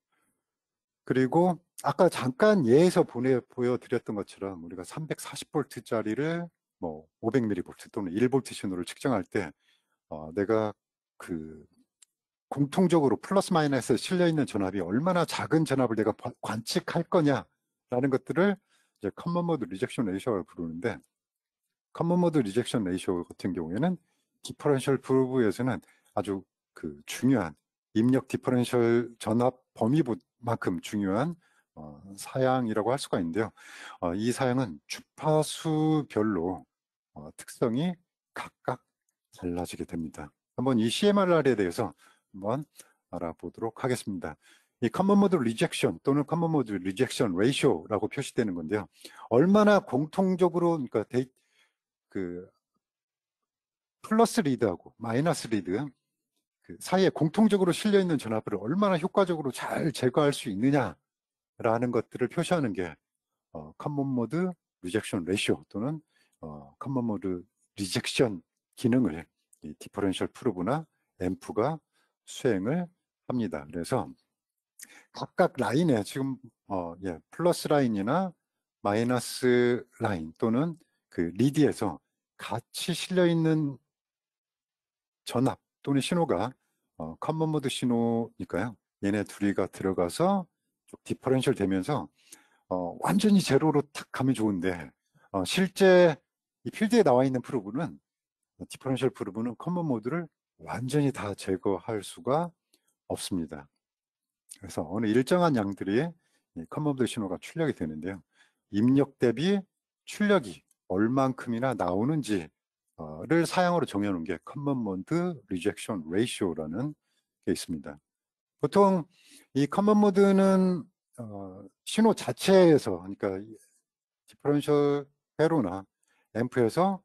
Speaker 3: 그리고 아까 잠깐 예에서 보여드렸던 것처럼 우리가 340V짜리를 500mV 또는 1V 신호를 측정할 때 내가 공통적으로 플러스 마이너스에 실려있는 전압이 얼마나 작은 전압을 내가 관측할 거냐라는 것들을 이제 커먼 모드 리젝션 레이쇼라고 부르는데, 커먼 모드 리젝션 레이쇼 같은 경우에는 디퍼런셜 프로브에서는 아주 중요한 입력 디퍼런셜 전압 범위만큼 중요한 사양이라고 할 수가 있는데요. 이 사양은 주파수별로 특성이 각각 달라지게 됩니다. 한번 이 CMRR에 대해서 한번 알아보도록 하겠습니다. 이 커먼 모드 리젝션 또는 커먼 모드 리젝션 레이쇼라고 표시되는 건데요. 얼마나 공통적으로, 그러니까 그 플러스 리드하고 마이너스 리드 그 사이에 공통적으로 실려 있는 전압을 얼마나 효과적으로 잘 제거할 수 있느냐라는 것들을 표시하는 게 커먼 모드 리젝션 레이쇼 또는 커먼 모드 리젝션 기능을 이 디퍼런셜 프로브나 앰프가 수행을 합니다. 그래서 각각 라인에 지금 플러스 라인이나 마이너스 라인 또는 그 리드에서 같이 실려 있는 전압 또는 신호가 커먼 모드 신호니까요. 얘네 둘이가 들어가서 좀 디퍼런셜 되면서 완전히 제로로 탁 가면 좋은데 실제 이 필드에 나와 있는 프로브는 디퍼런셜 프로브는 커먼 모드를 완전히 다 제거할 수가 없습니다. 그래서 어느 일정한 양들이 커먼 모드 신호가 출력이 되는데요. 입력 대비 출력이 얼만큼이나 나오는지를 사양으로 정해놓은 게 커먼 모드 리젝션 레이쇼라는 게 있습니다. 보통 이 커먼 모드는 신호 자체에서, 그러니까 디퍼런셜 회로나 앰프에서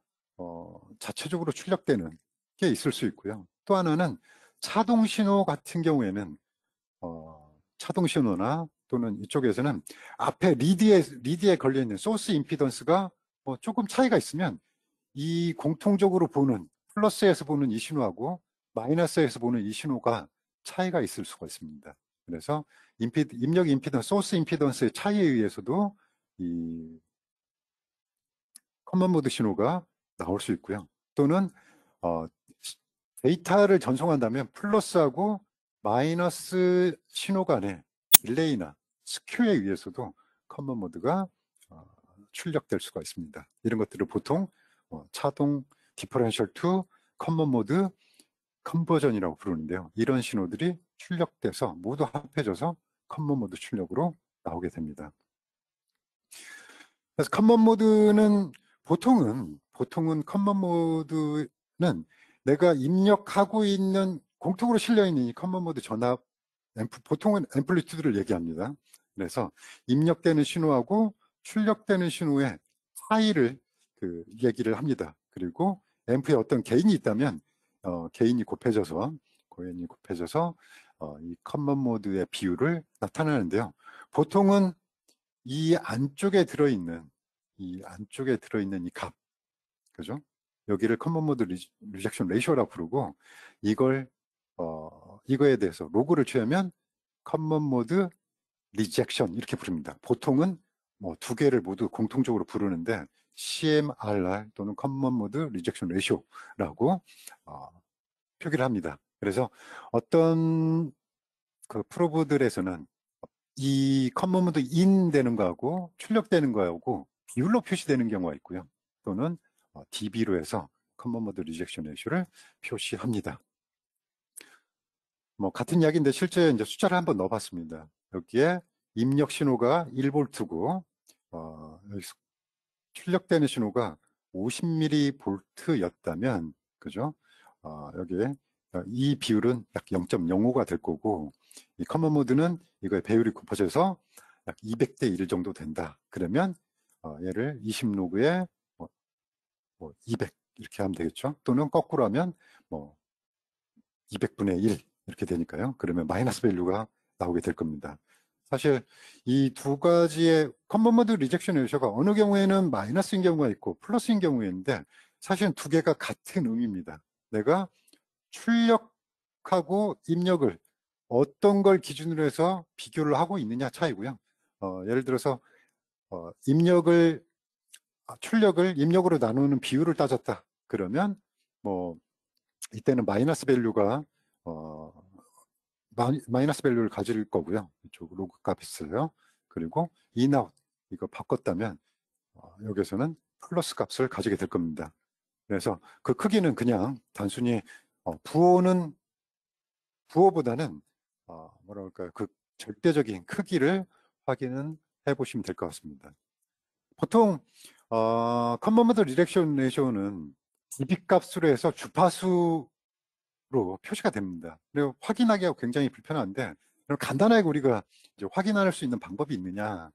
Speaker 3: 자체적으로 출력되는 게 있을 수 있고요. 또 하나는 차동 신호 같은 경우에는 차동 신호나 또는 이쪽에서는 앞에 리드에 걸려있는 소스 임피던스가 조금 차이가 있으면 이 공통적으로 보는 플러스에서 보는 이 신호하고 마이너스에서 보는 이 신호가 차이가 있을 수가 있습니다. 그래서 입력 임피던스, 소스 임피던스의 차이에 의해서도 이 커먼 모드 신호가 나올 수 있고요. 또는 데이터를 전송한다면 플러스하고 마이너스 신호 간의 딜레이나 스큐에 의해서도 커먼 모드가 출력될 수가 있습니다. 이런 것들을 보통 차동 디퍼런셜 투 커먼 모드 컨버전이라고 부르는데요. 이런 신호들이 출력돼서 모두 합해져서 커먼 모드 출력으로 나오게 됩니다. 그래서 커먼 모드는 보통은 커먼 모드는 내가 입력하고 있는 공통으로 실려 있는 이 커먼 모드 전압 보통은 앰플리튜드를 얘기합니다. 그래서 입력되는 신호하고 출력되는 신호의 차이를 얘기를 합니다. 그리고 앰프에 어떤 개인이 있다면 개인이 곱해져서 이 커먼 모드의 비율을 나타내는데요. 보통은 이 안쪽에 들어있는 이 값, 그죠? 여기를 커먼 모드 리젝션 레이쇼라고 부르고 이거에 대해서 로그를 취하면 커먼 모드 리젝션 이렇게 부릅니다. 보통은 두 개를 모두 공통적으로 부르는데 CMRR 또는 커먼 모드 리젝션 레이쇼라고 표기를 합니다. 그래서 어떤 그 프로브들에서는 이 커먼 모드 인 되는 거하고 출력되는 거하고 비율로 표시되는 경우가 있고요. 또는 dB로 해서 커먼 모드 리젝션 레이쇼를 표시합니다. 같은 이야기인데 실제 이제 숫자를 한번 넣어봤습니다. 여기에 입력 신호가 1V고 여기서 출력되는 신호가 50mV였다면 그죠? 여기에 이 비율은 약 0.05가 될 거고 이 커먼 모드는 이거의 배율이 곱해져서 약 200대 1 정도 된다. 그러면 얘를 20로그에 200 이렇게 하면 되겠죠. 또는 거꾸로 하면 200분의 1 이렇게 되니까요. 그러면 마이너스 밸류가 나오게 될 겁니다. 사실 이 두 가지의 커먼 모드 리젝션 레이쇼가 어느 경우에는 마이너스인 경우가 있고 플러스인 경우가 있는데 사실은 두 개가 같은 의미입니다. 내가 출력하고 입력을 어떤 걸 기준으로 해서 비교를 하고 있느냐 차이고요. 예를 들어서 출력을 입력으로 나누는 비율을 따졌다. 그러면 이때는 마이너스 밸류가 마이너스 밸류를 가질 거고요. 이쪽 로그 값이 있어요. 그리고 인아웃 이거 바꿨다면 여기서는 플러스 값을 가지게 될 겁니다. 그래서 그 크기는 그냥 단순히 부호보다는 뭐랄까요, 그 절대적인 크기를 확인은 해보시면 될 것 같습니다. 보통 커먼 모드 리젝션 레이쇼는 dB 값으로 해서 주파수로 표시가 됩니다. 그리고 확인하기가 굉장히 불편한데, 그럼 간단하게 우리가 이제 확인할 수 있는 방법이 있느냐?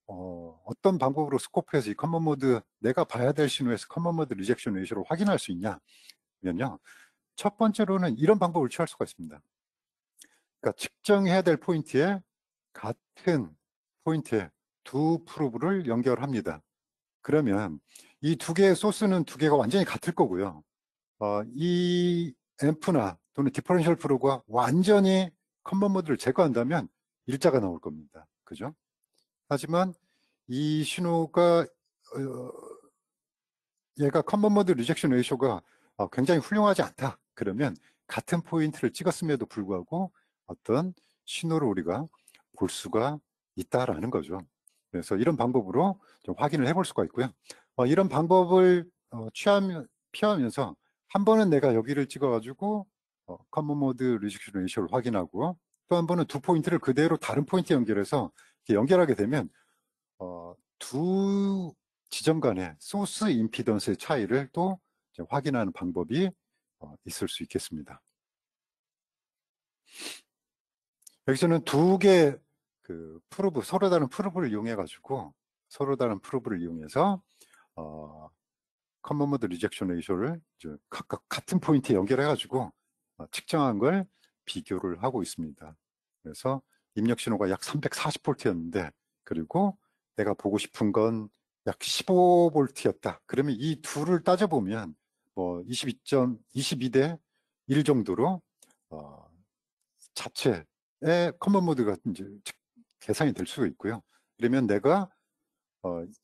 Speaker 3: 어떤 방법으로 스코프에서 이 커먼 모드, 내가 봐야 될 신호에서 커먼 모드 리젝션 레이쇼를 확인할 수 있냐면요. 첫 번째로는 이런 방법을 취할 수가 있습니다. 그러니까 측정해야 될 포인트에 같은 포인트에 두 프로브를 연결합니다. 그러면 이 두 개의 소스는 두 개가 완전히 같을 거고요. 이 앰프나 또는 디퍼런셜 프로브가 완전히 커먼 모드를 제거한다면 일자가 나올 겁니다. 그죠? 하지만 이 신호가 얘가 커먼 모드 리젝션 레이쇼가 굉장히 훌륭하지 않다. 그러면 같은 포인트를 찍었음에도 불구하고 어떤 신호를 우리가 볼 수가 있다라는 거죠. 그래서 이런 방법으로 좀 확인을 해볼 수가 있고요. 이런 방법을 피하면서 한 번은 내가 여기를 찍어가지고 커먼 모드 리젝션 레이쇼를 확인하고 또 한 번은 두 포인트를 그대로 다른 포인트에 연결해서 연결하게 되면 두 지점 간의 소스 임피던스의 차이를 또 확인하는 방법이 있을 수 있겠습니다. 여기서는 두 개 그 프로브, 서로 다른 프로브를 이용해서 커먼 모드 리젝션 레이쇼를 각각 같은 포인트에 연결해가지고 측정한 걸 비교를 하고 있습니다. 그래서 입력 신호가 약 340V였는데 그리고 내가 보고 싶은 건 약 15V였다. 그러면 이 둘을 따져보면 뭐 22대 1 정도로 자체의 커먼 모드가 이제 계산이 될 수가 있고요. 그러면 내가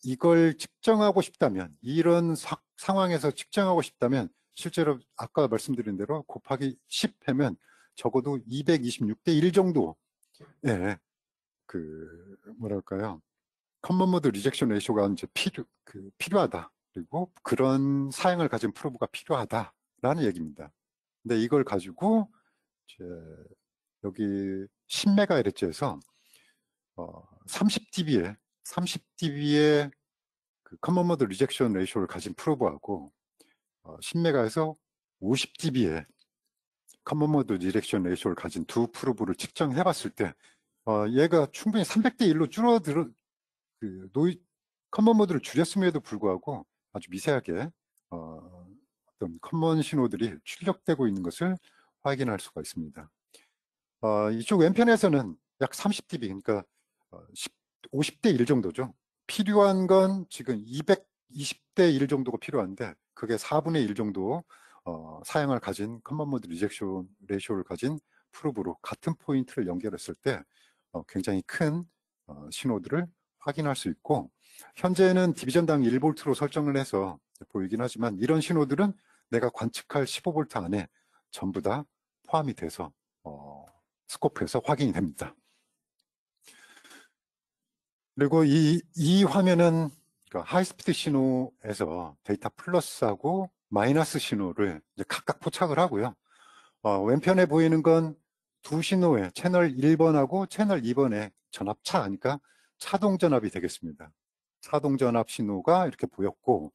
Speaker 3: 이걸 측정하고 싶다면, 이런 상황에서 측정하고 싶다면 실제로 아까 말씀드린 대로 곱하기 10 하면 적어도 226대 1 정도의 뭐랄까요, 커먼 모드 리젝션 레이쇼가 이제 필요하다. 그리고 그런 사양을 가진 프로브가 필요하다라는 얘기입니다. 근데 이걸 가지고 이제 여기 10MHz에서 30dB의 그 커먼 모드 리젝션 레이쇼를 가진 프로브하고 10MHz에서 50dB의 커먼 모드 리젝션 레이쇼를 가진 두 프로브를 측정해 봤을 때 얘가 충분히 300대 1로 커먼 모드를 줄였음에도 불구하고 아주 미세하게 어떤 커먼 신호들이 출력되고 있는 것을 확인할 수가 있습니다. 이쪽 왼편에서는 약 30dB, 그러니까 50대 1 정도죠. 필요한 건 지금 220대 1 정도가 필요한데 그게 4분의 1 정도 사양을 가진 커먼 모드 리젝션 레이쇼를 가진 프로브로 같은 포인트를 연결했을 때 굉장히 큰 신호들을 확인할 수 있고, 현재는 디비전당 1V로 설정을 해서 보이긴 하지만 이런 신호들은 내가 관측할 15V 안에 전부 다 포함이 돼서 스코프에서 확인이 됩니다. 그리고 이 화면은 하이스피드 신호에서 데이터 플러스하고 마이너스 신호를 이제 각각 포착을 하고요. 왼편에 보이는 건 두 신호의 채널 1번하고 채널 2번의 전압차, 그러니까 차동 전압이 되겠습니다. 차동 전압 신호가 이렇게 보였고,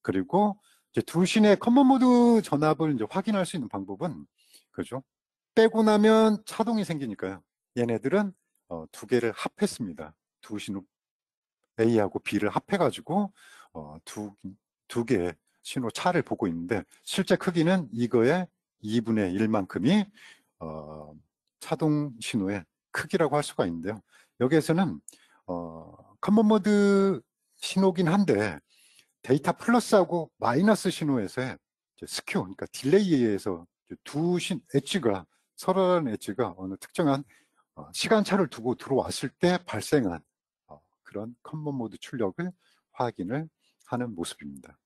Speaker 3: 그리고 이제 두 신의 커먼 모드 전압을 이제 확인할 수 있는 방법은, 그죠? 빼고 나면 차동이 생기니까요. 얘네들은 두 개를 합했습니다. 두 신호 A하고 B를 합해가지고 두 개의 신호 차를 보고 있는데 실제 크기는 이거의 2분의 1만큼이 차동 신호의 크기라고 할 수가 있는데요. 여기에서는 커먼 모드 신호긴 한데 데이터 플러스하고 마이너스 신호에서의 스큐, 그러니까 딜레이에 의해서 엣지가, 서로라는 엣지가 어느 특정한 시간차를 두고 들어왔을 때 발생한 그런 커먼 모드 출력을 확인을 하는 모습입니다.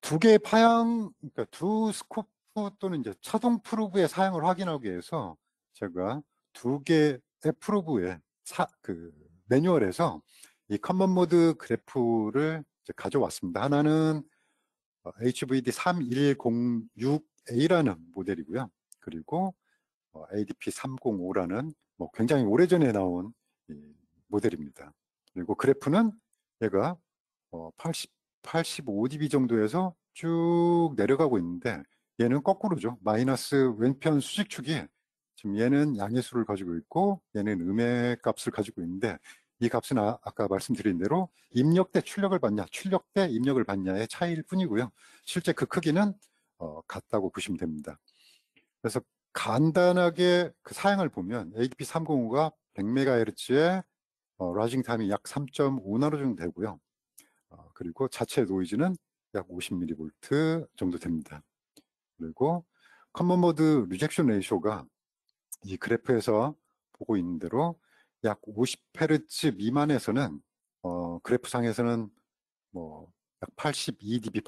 Speaker 3: 두 개의 그러니까 두 스코프 또는 이제 차동 프로브의 사양을 확인하기 위해서 제가 두 개의 프로브의 매뉴얼에서 이 커먼 모드 그래프를 이제 가져왔습니다. 하나는 HVD 3106A라는 모델이고요. 그리고 ADP 305라는 굉장히 오래전에 나온 이 모델입니다. 그리고 그래프는 얘가 85dB 정도에서 쭉 내려가고 있는데 얘는 거꾸로죠. 마이너스 왼편 수직축이 지금 얘는 양의 수를 가지고 있고 얘는 음의 값을 가지고 있는데 이 값은 아까 말씀드린 대로 입력 때 출력을 받냐, 출력 때 입력을 받냐의 차이일 뿐이고요. 실제 그 크기는 같다고 보시면 됩니다. 그래서 간단하게 그 사양을 보면 ADP305가 100MHz의 라이징 타임이 약 3.5나노 정도 되고요. 그리고 자체 노이즈는 약 50mV 정도 됩니다. 그리고 커먼 모드 리젝션 레이쇼가 이 그래프에서 보고 있는 대로 약 50Hz 미만에서는 그래프상에서는 뭐 약 82dB,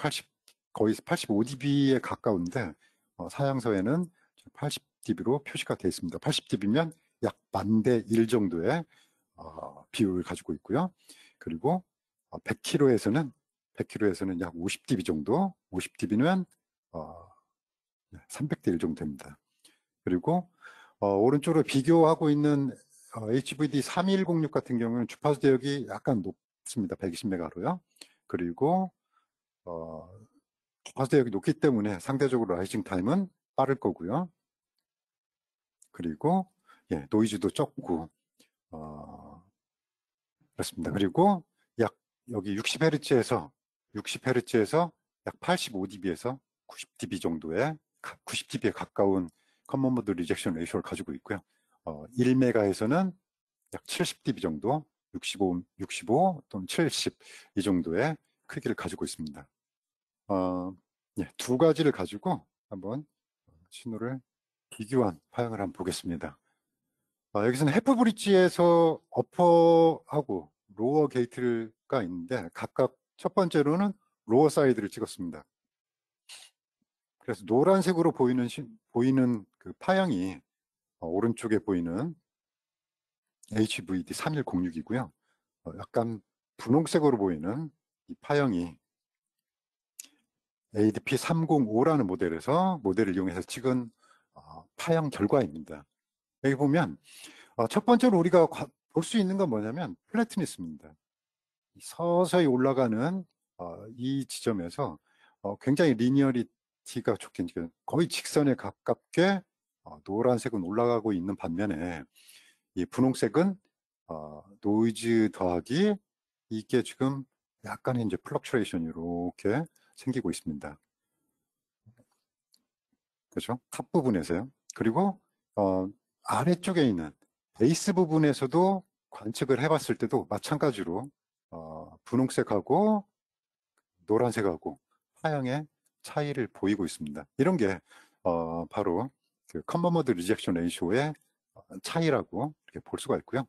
Speaker 3: 거의 85dB에 가까운데 사양서에는 80dB로 표시가 되어 있습니다. 80dB면 약 1000대 1 정도의 비율을 가지고 있고요. 그리고 100kHz에서는 약 50dB 정도, 50dB면 300대 1 정도 됩니다. 그리고 오른쪽으로 비교하고 있는 HVD 3106 같은 경우는 주파수 대역이 약간 높습니다. 120메가로요. 그리고 주파수 대역이 높기 때문에 상대적으로 라이징 타임은 빠를 거고요. 그리고 노이즈도 적고 그렇습니다. 그리고 약 여기 60Hz에서 약 85dB에서 90dB 정도의 90dB에 가까운 커먼 모드 리젝션 레이쇼를 가지고 있고요. 1메가에서는 약 70dB 정도, 65 또는 70 이 정도의 크기를 가지고 있습니다. 두 가지를 가지고 한번 신호를 비교한 파형을 한번 보겠습니다. 여기서는 해프 브릿지에서 어퍼하고 로어 게이트가 있는데 각각 첫 번째로는 로어 사이드를 찍었습니다. 그래서 노란색으로 보이는 그 파형이 오른쪽에 보이는 HVD 3106이고요. 약간 분홍색으로 보이는 이 파형이 ADP 305라는 모델을 이용해서 찍은 파형 결과입니다. 여기 보면 첫 번째로 우리가 볼 수 있는 건 뭐냐면 플래트니스입니다. 서서히 올라가는 이 지점에서 굉장히 리니어리티가 좋게 거의 직선에 가깝게 노란색은 올라가고 있는 반면에 이 분홍색은 노이즈 더하기 이게 지금 약간의 이제 플럭츄레이션이 이렇게 생기고 있습니다. 그렇죠? 탑 부분에서요. 그리고 아래쪽에 있는 베이스 부분에서도 관측을 해봤을 때도 마찬가지로 분홍색하고 노란색하고 파형의 차이를 보이고 있습니다. 이런 게 바로 그 커먼 모드 리젝션 레이쇼의 차이라고 이렇게 볼 수가 있고요.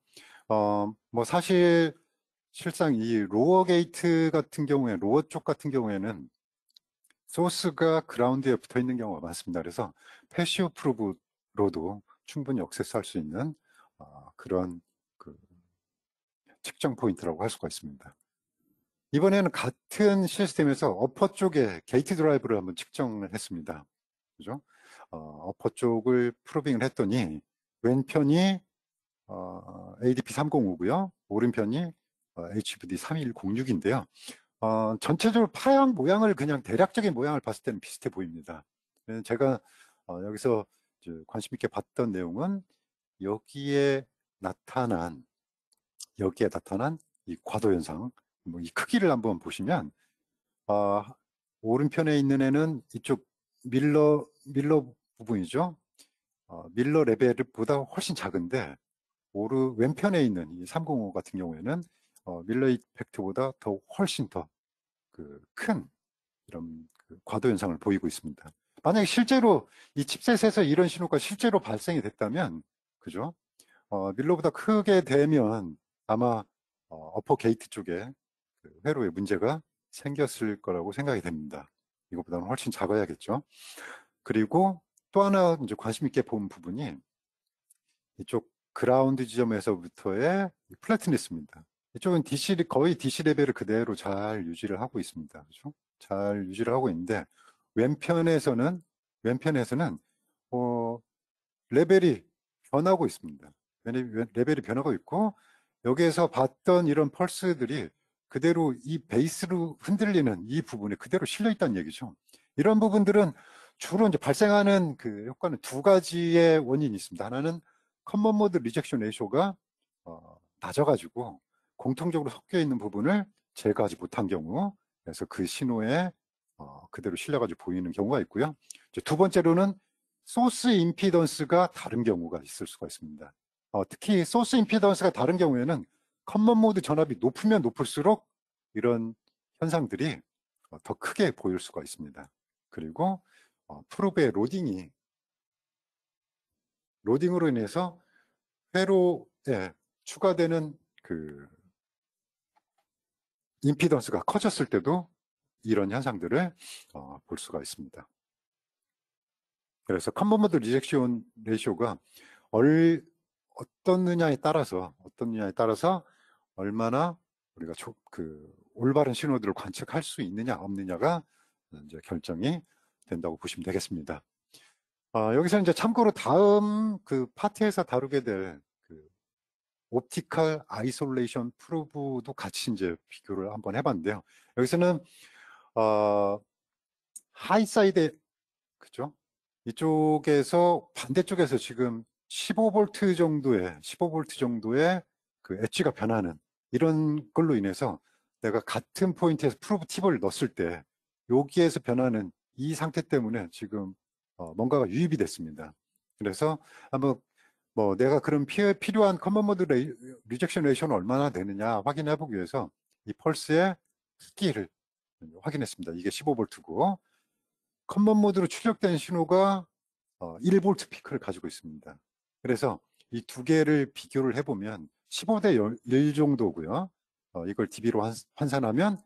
Speaker 3: 뭐 사실 실상 이 로어 게이트 같은 경우에 로어 쪽 같은 경우에는 소스가 그라운드에 붙어 있는 경우가 많습니다. 그래서 패시브 프로브로도 충분히 액세스할 수 있는 그런 그 측정 포인트라고 할 수가 있습니다. 이번에는 같은 시스템에서 어퍼 쪽에 게이트 드라이브를 한번 측정을 했습니다. 그죠? 어퍼 쪽을 프로빙을 했더니 왼편이 ADP 305고요. 오른편이 HVD 3106인데요. 전체적으로 파형 모양을 그냥 대략적인 모양을 봤을 때는 비슷해 보입니다. 제가 여기서 관심 있게 봤던 내용은 여기에 나타난 이 과도 현상, 뭐 이 크기를 한번 보시면 오른편에 있는 애는 이쪽 밀러 부분이죠. 밀러 레벨보다 훨씬 작은데 왼편에 있는 이 305 같은 경우에는 밀러 이펙트보다 더 훨씬 더 큰 이런 과도 현상을 보이고 있습니다. 만약에 실제로 이 칩셋에서 이런 신호가 실제로 발생이 됐다면, 그죠? 밀러보다 크게 되면 아마 어퍼 게이트 쪽에 회로에 문제가 생겼을 거라고 생각이 됩니다. 이것보다는 훨씬 작아야겠죠. 그리고 또 하나 이제 관심 있게 본 부분이 이쪽 그라운드 지점에서부터의 플래트니스입니다. 이쪽은 거의 DC 레벨을 그대로 잘 유지를 하고 있습니다. 그렇죠? 잘 유지를 하고 있는데 왼편에서는 레벨이 변하고 있습니다. 레벨이 변하고 있고 여기에서 봤던 이런 펄스들이 그대로 이 베이스로 흔들리는 이 부분에 그대로 실려 있다는 얘기죠. 이런 부분들은 주로 이제 발생하는 그 효과는 두 가지의 원인이 있습니다. 하나는 커먼 모드 리젝션 레이쇼가 낮아가지고 공통적으로 섞여 있는 부분을 제거하지 못한 경우, 그래서 그 신호에 그대로 실려가지고 보이는 경우가 있고요. 이제 두 번째로는 소스 임피던스가 다른 경우가 있을 수가 있습니다. 특히 소스 임피던스가 다른 경우에는 커먼 모드 전압이 높으면 높을수록 이런 현상들이 더 크게 보일 수가 있습니다. 그리고 프로브의 로딩으로 인해서 회로에 추가되는 그 임피던스가 커졌을 때도 이런 현상들을 볼 수가 있습니다. 그래서 커먼 모드 리젝션 레이쇼가 어떻느냐에 따라서 얼마나 우리가 올바른 신호들을 관측할 수 있느냐 없느냐가 이제 결정이 된다고 보시면 되겠습니다. 여기서 이제 참고로 다음 그 파트에서 다루게 될 그 옵티컬 아이솔레이션 프로브도 같이 이제 비교를 한번 해봤는데요. 여기서는 하이사이드, 그죠? 이쪽에서 반대쪽에서 지금 15V 정도의 그 엣지가 변하는 이런 걸로 인해서 내가 같은 포인트에서 프로브 팁을 넣었을 때 여기에서 변하는 이 상태 때문에 지금 뭔가가 유입이 됐습니다. 그래서 한번 내가 그럼 필요한 커먼 모드 리젝션 레이쇼는 얼마나 되느냐 확인해 보기 위해서 이 펄스의 크기를 확인했습니다. 이게 15V고 커먼 모드로 출력된 신호가 1V 피크를 가지고 있습니다. 그래서 이 두 개를 비교를 해보면 15대 1 정도고요. 이걸 dB로 환산하면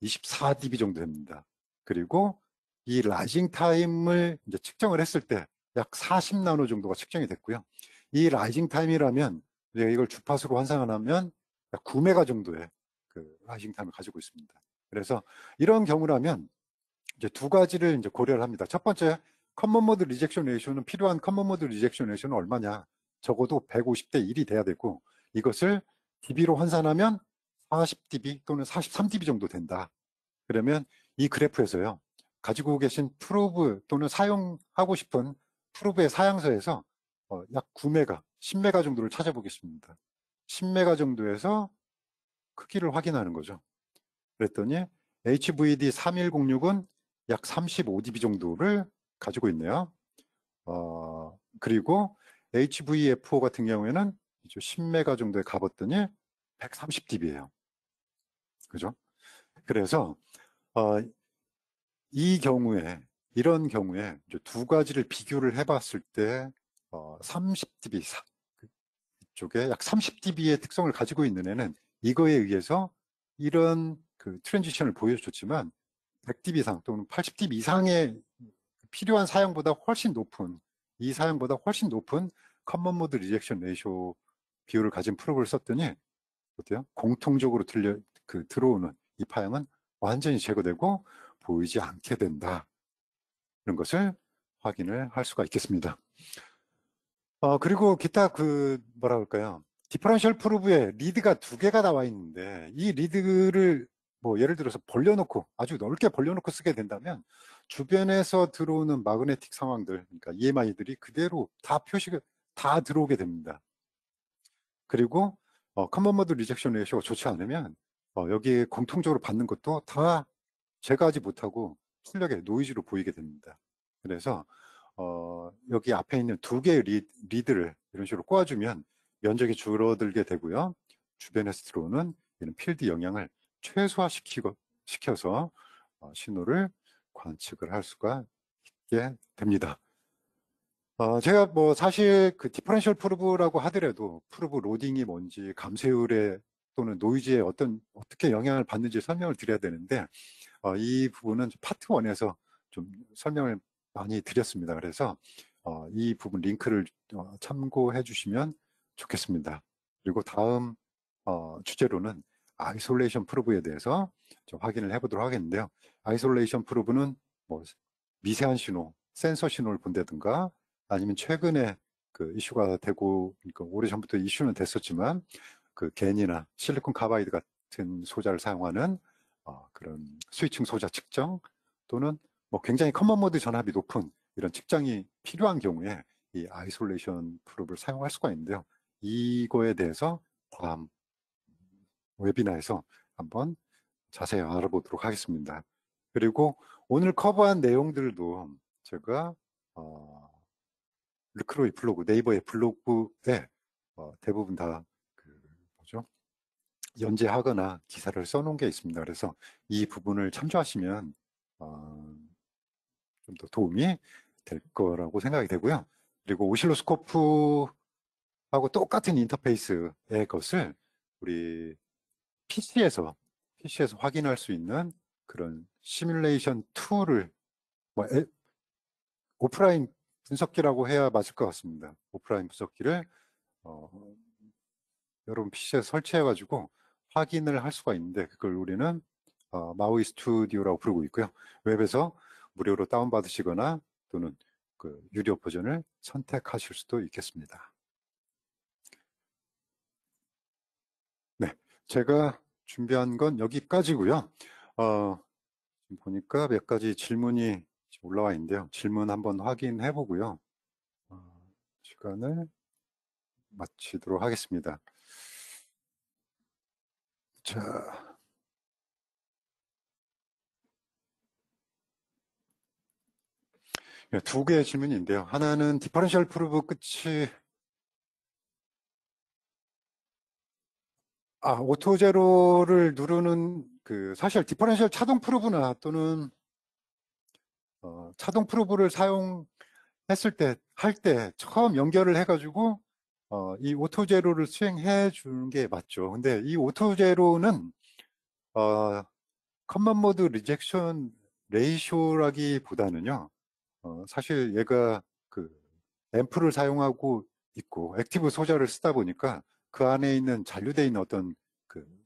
Speaker 3: 24dB 정도 됩니다. 그리고 이 라이징 타임을 이제 측정을 했을 때 약 40나노 정도가 측정이 됐고요. 이 라이징 타임이라면 이걸 주파수로 환산하면 약 9메가 정도의 그 라이징 타임을 가지고 있습니다. 그래서 이런 경우라면 이제 두 가지를 이제 고려를 합니다. 첫 번째, 커먼 모드 리젝션 레이쇼는 필요한 커먼 모드 리젝션 레이쇼는 얼마냐? 적어도 150대 1이 돼야 되고 이것을 dB로 환산하면 40dB 또는 43dB 정도 된다. 그러면 이 그래프에서요. 가지고 계신 프로브 또는 사용하고 싶은 프로브의 사양서에서 약 9메가, 10메가 정도를 찾아보겠습니다. 10메가 정도에서 크기를 확인하는 거죠. 그랬더니 HVD 3106은 약 35dB 정도를 가지고 있네요. 그리고 HVF4 같은 경우에는 10메가 정도에 가봤더니 130dB예요. 그죠? 그래서 이런 경우에 이제 두 가지를 비교를 해봤을 때 30dB 쪽에 약 30dB의 특성을 가지고 있는 애는 이거에 의해서 이런 그 트랜지션을 보여줬지만 100dB 이상 또는 80dB 이상의 필요한 사양보다 훨씬 높은 커먼 모드 리젝션 레이쇼 비율을 가진 프로브를 썼더니 어때요? 공통적으로 들어오는 이 파형은 완전히 제거되고 보이지 않게 된다. 이런 것을 확인을 할 수가 있겠습니다. 그리고 기타 뭐라 그럴까요? 디퍼런셜 프로브에 리드가 두 개가 나와 있는데 이 리드를 예를 들어서 아주 넓게 벌려놓고 쓰게 된다면 주변에서 들어오는 마그네틱 상황들, 그러니까 EMI들이 그대로 다 표시가 다 들어오게 됩니다. 그리고 커먼 모드 리젝션 레이쇼가 좋지 않으면 여기에 공통적으로 받는 것도 다 제거하지 못하고 출력의 노이즈로 보이게 됩니다. 그래서 여기 앞에 있는 두 개의 리드를 이런 식으로 꼬아주면 면적이 줄어들게 되고요. 주변에서 들어오는 이런 필드 영향을 최소화시켜서 신호를 관측을 할 수가 있게 됩니다. 제가 사실 그 디퍼런셜 프로브라고 하더라도 프로브 로딩이 뭔지 감쇄율에 또는 노이즈에 어떻게 영향을 받는지 설명을 드려야 되는데 이 부분은 파트 1에서 좀 설명을 많이 드렸습니다. 그래서 이 부분 링크를 참고해 주시면 좋겠습니다. 그리고 다음 주제로는 아이솔레이션 프로브에 대해서 좀 확인을 해보도록 하겠는데요. 아이솔레이션 프로브는 미세한 신호, 센서 신호를 본다든가 아니면 최근에 그 이슈가 되고, 그러니까 오래전부터 이슈는 됐었지만 그 겐이나 실리콘 카바이드 같은 소자를 사용하는 그런 스위칭 소자 측정 또는 뭐 굉장히 커먼 모드 전압이 높은 이런 측정이 필요한 경우에 이 아이솔레이션 프로브를 사용할 수가 있는데요. 이거에 대해서 다음 웨비나에서 한번 자세히 알아보도록 하겠습니다. 그리고 오늘 커버한 내용들도 제가 르크로이 블로그, 네이버의 블로그에 대부분 다그 뭐죠? 연재하거나 기사를 써놓은 게 있습니다. 그래서 이 부분을 참조하시면 좀 더 도움이 될 거라고 생각이 되고요. 그리고 오실로스코프하고 똑같은 인터페이스의 것을 우리 PC에서 확인할 수 있는 그런 시뮬레이션 툴을 뭐 오프라인 분석기라고 해야 맞을 것 같습니다. 오프라인 분석기를 여러분 PC에 설치해가지고 확인을 할 수가 있는데 그걸 우리는 마우이 스튜디오라고 부르고 있고요. 웹에서 무료로 다운받으시거나 또는 그 유료 버전을 선택하실 수도 있겠습니다. 네, 제가 준비한 건 여기까지고요. 지금 보니까 몇 가지 질문이 올라와 있는데요. 질문 한번 확인해 보고요. 시간을 마치도록 하겠습니다. 자, 두 개의 질문인데요. 하나는 디퍼런셜 프루브 끝이 오토 제로를 누르는 사실 디퍼런셜 차동 프루브나 또는 차동 프루브를 사용했을 때 할 때 처음 연결을 해가지고 이 오토 제로를 수행해 주는 게 맞죠. 근데 이 오토 제로는 커먼 모드 리젝션 레이쇼라기보다는요. 사실 얘가 앰프를 사용하고 있고 액티브 소자를 쓰다 보니까 그 안에 있는 잔류되어 있는 어떤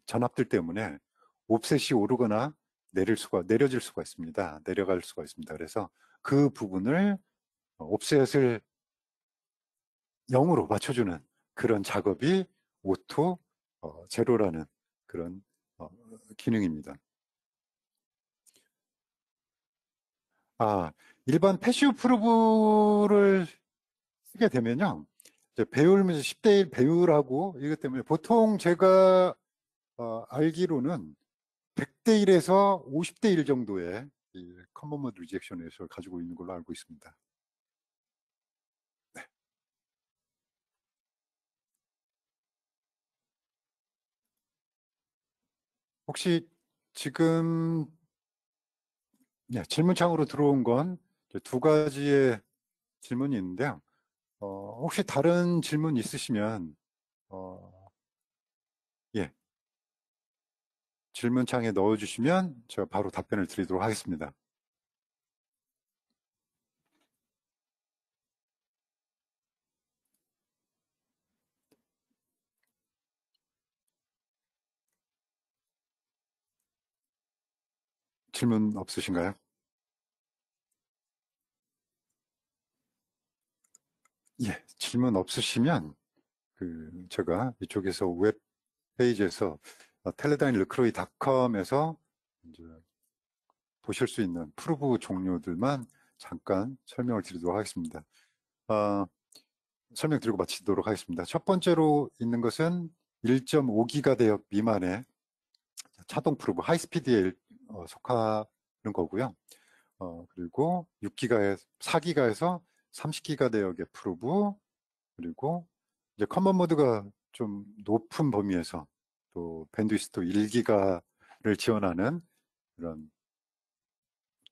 Speaker 3: 전압들 때문에 옵셋이 오르거나 내려질 수가 있습니다. 내려갈 수가 있습니다. 그래서 그 부분을 옵셋을 0으로 맞춰주는 그런 작업이 오토 제로라는 그런 기능입니다. 일반 패시브 프로브를 쓰게 되면요. 이제 배율면서 10대 1 배율하고 이것 때문에 보통 제가 알기로는 100대 1에서 50대 1 정도의 이 커먼 모드 리젝션 레이쇼를 가지고 있는 걸로 알고 있습니다. 네. 혹시 지금 질문창으로 들어온 건 두 가지의 질문이 있는데요. 혹시 다른 질문 있으시면 예, 질문창에 넣어주시면 제가 바로 답변을 드리도록 하겠습니다. 질문 없으신가요? 예, 질문 없으시면 제가 이쪽에서 웹 페이지에서 teledynelecroy.com에서 이제 보실 수 있는 프로브 종류들만 잠깐 설명을 드리도록 하겠습니다. 설명드리고 마치도록 하겠습니다. 첫 번째로 있는 것은 1.5기가 대역 미만의 차동 프로브 하이스피드에 속하는 거고요. 그리고 4기가에서 30기가 대역의 프로브, 그리고 이제 커먼 모드가 좀 높은 범위에서 또 밴드위스도 1기가를 지원하는 그런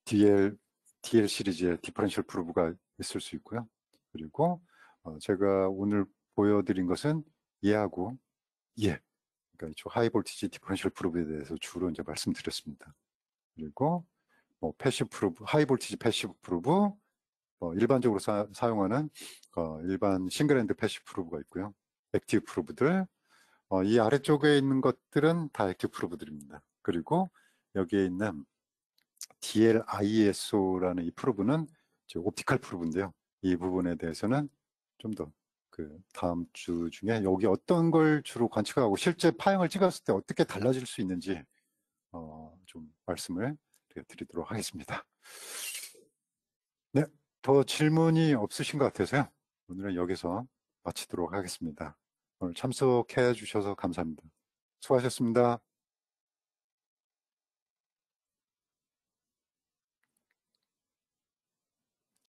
Speaker 3: DL 시리즈의 디퍼런셜 프로브가 있을 수 있고요. 그리고 제가 오늘 보여드린 것은 얘하고 그러니까 이 하이 볼티지 디퍼런셜 프로브에 대해서 주로 이제 말씀드렸습니다. 그리고 패시브 프로브, 하이 볼티지 패시브 프로브, 일반적으로 사용하는 일반 싱글핸드 패시브 프로브가 있고요. 액티브 프로브들, 이 아래쪽에 있는 것들은 다 액티브 프로브들입니다. 그리고 여기에 있는 DLISO라는 이 프로브는 옵티컬 프로브인데요. 이 부분에 대해서는 좀 더 그 다음 주 중에 여기 어떤 걸 주로 관측하고 실제 파형을 찍었을 때 어떻게 달라질 수 있는지 좀 말씀을 드리도록 하겠습니다. 네, 더 질문이 없으신 것 같아서요. 오늘은 여기서 마치도록 하겠습니다. 오늘 참석해 주셔서 감사합니다. 수고하셨습니다.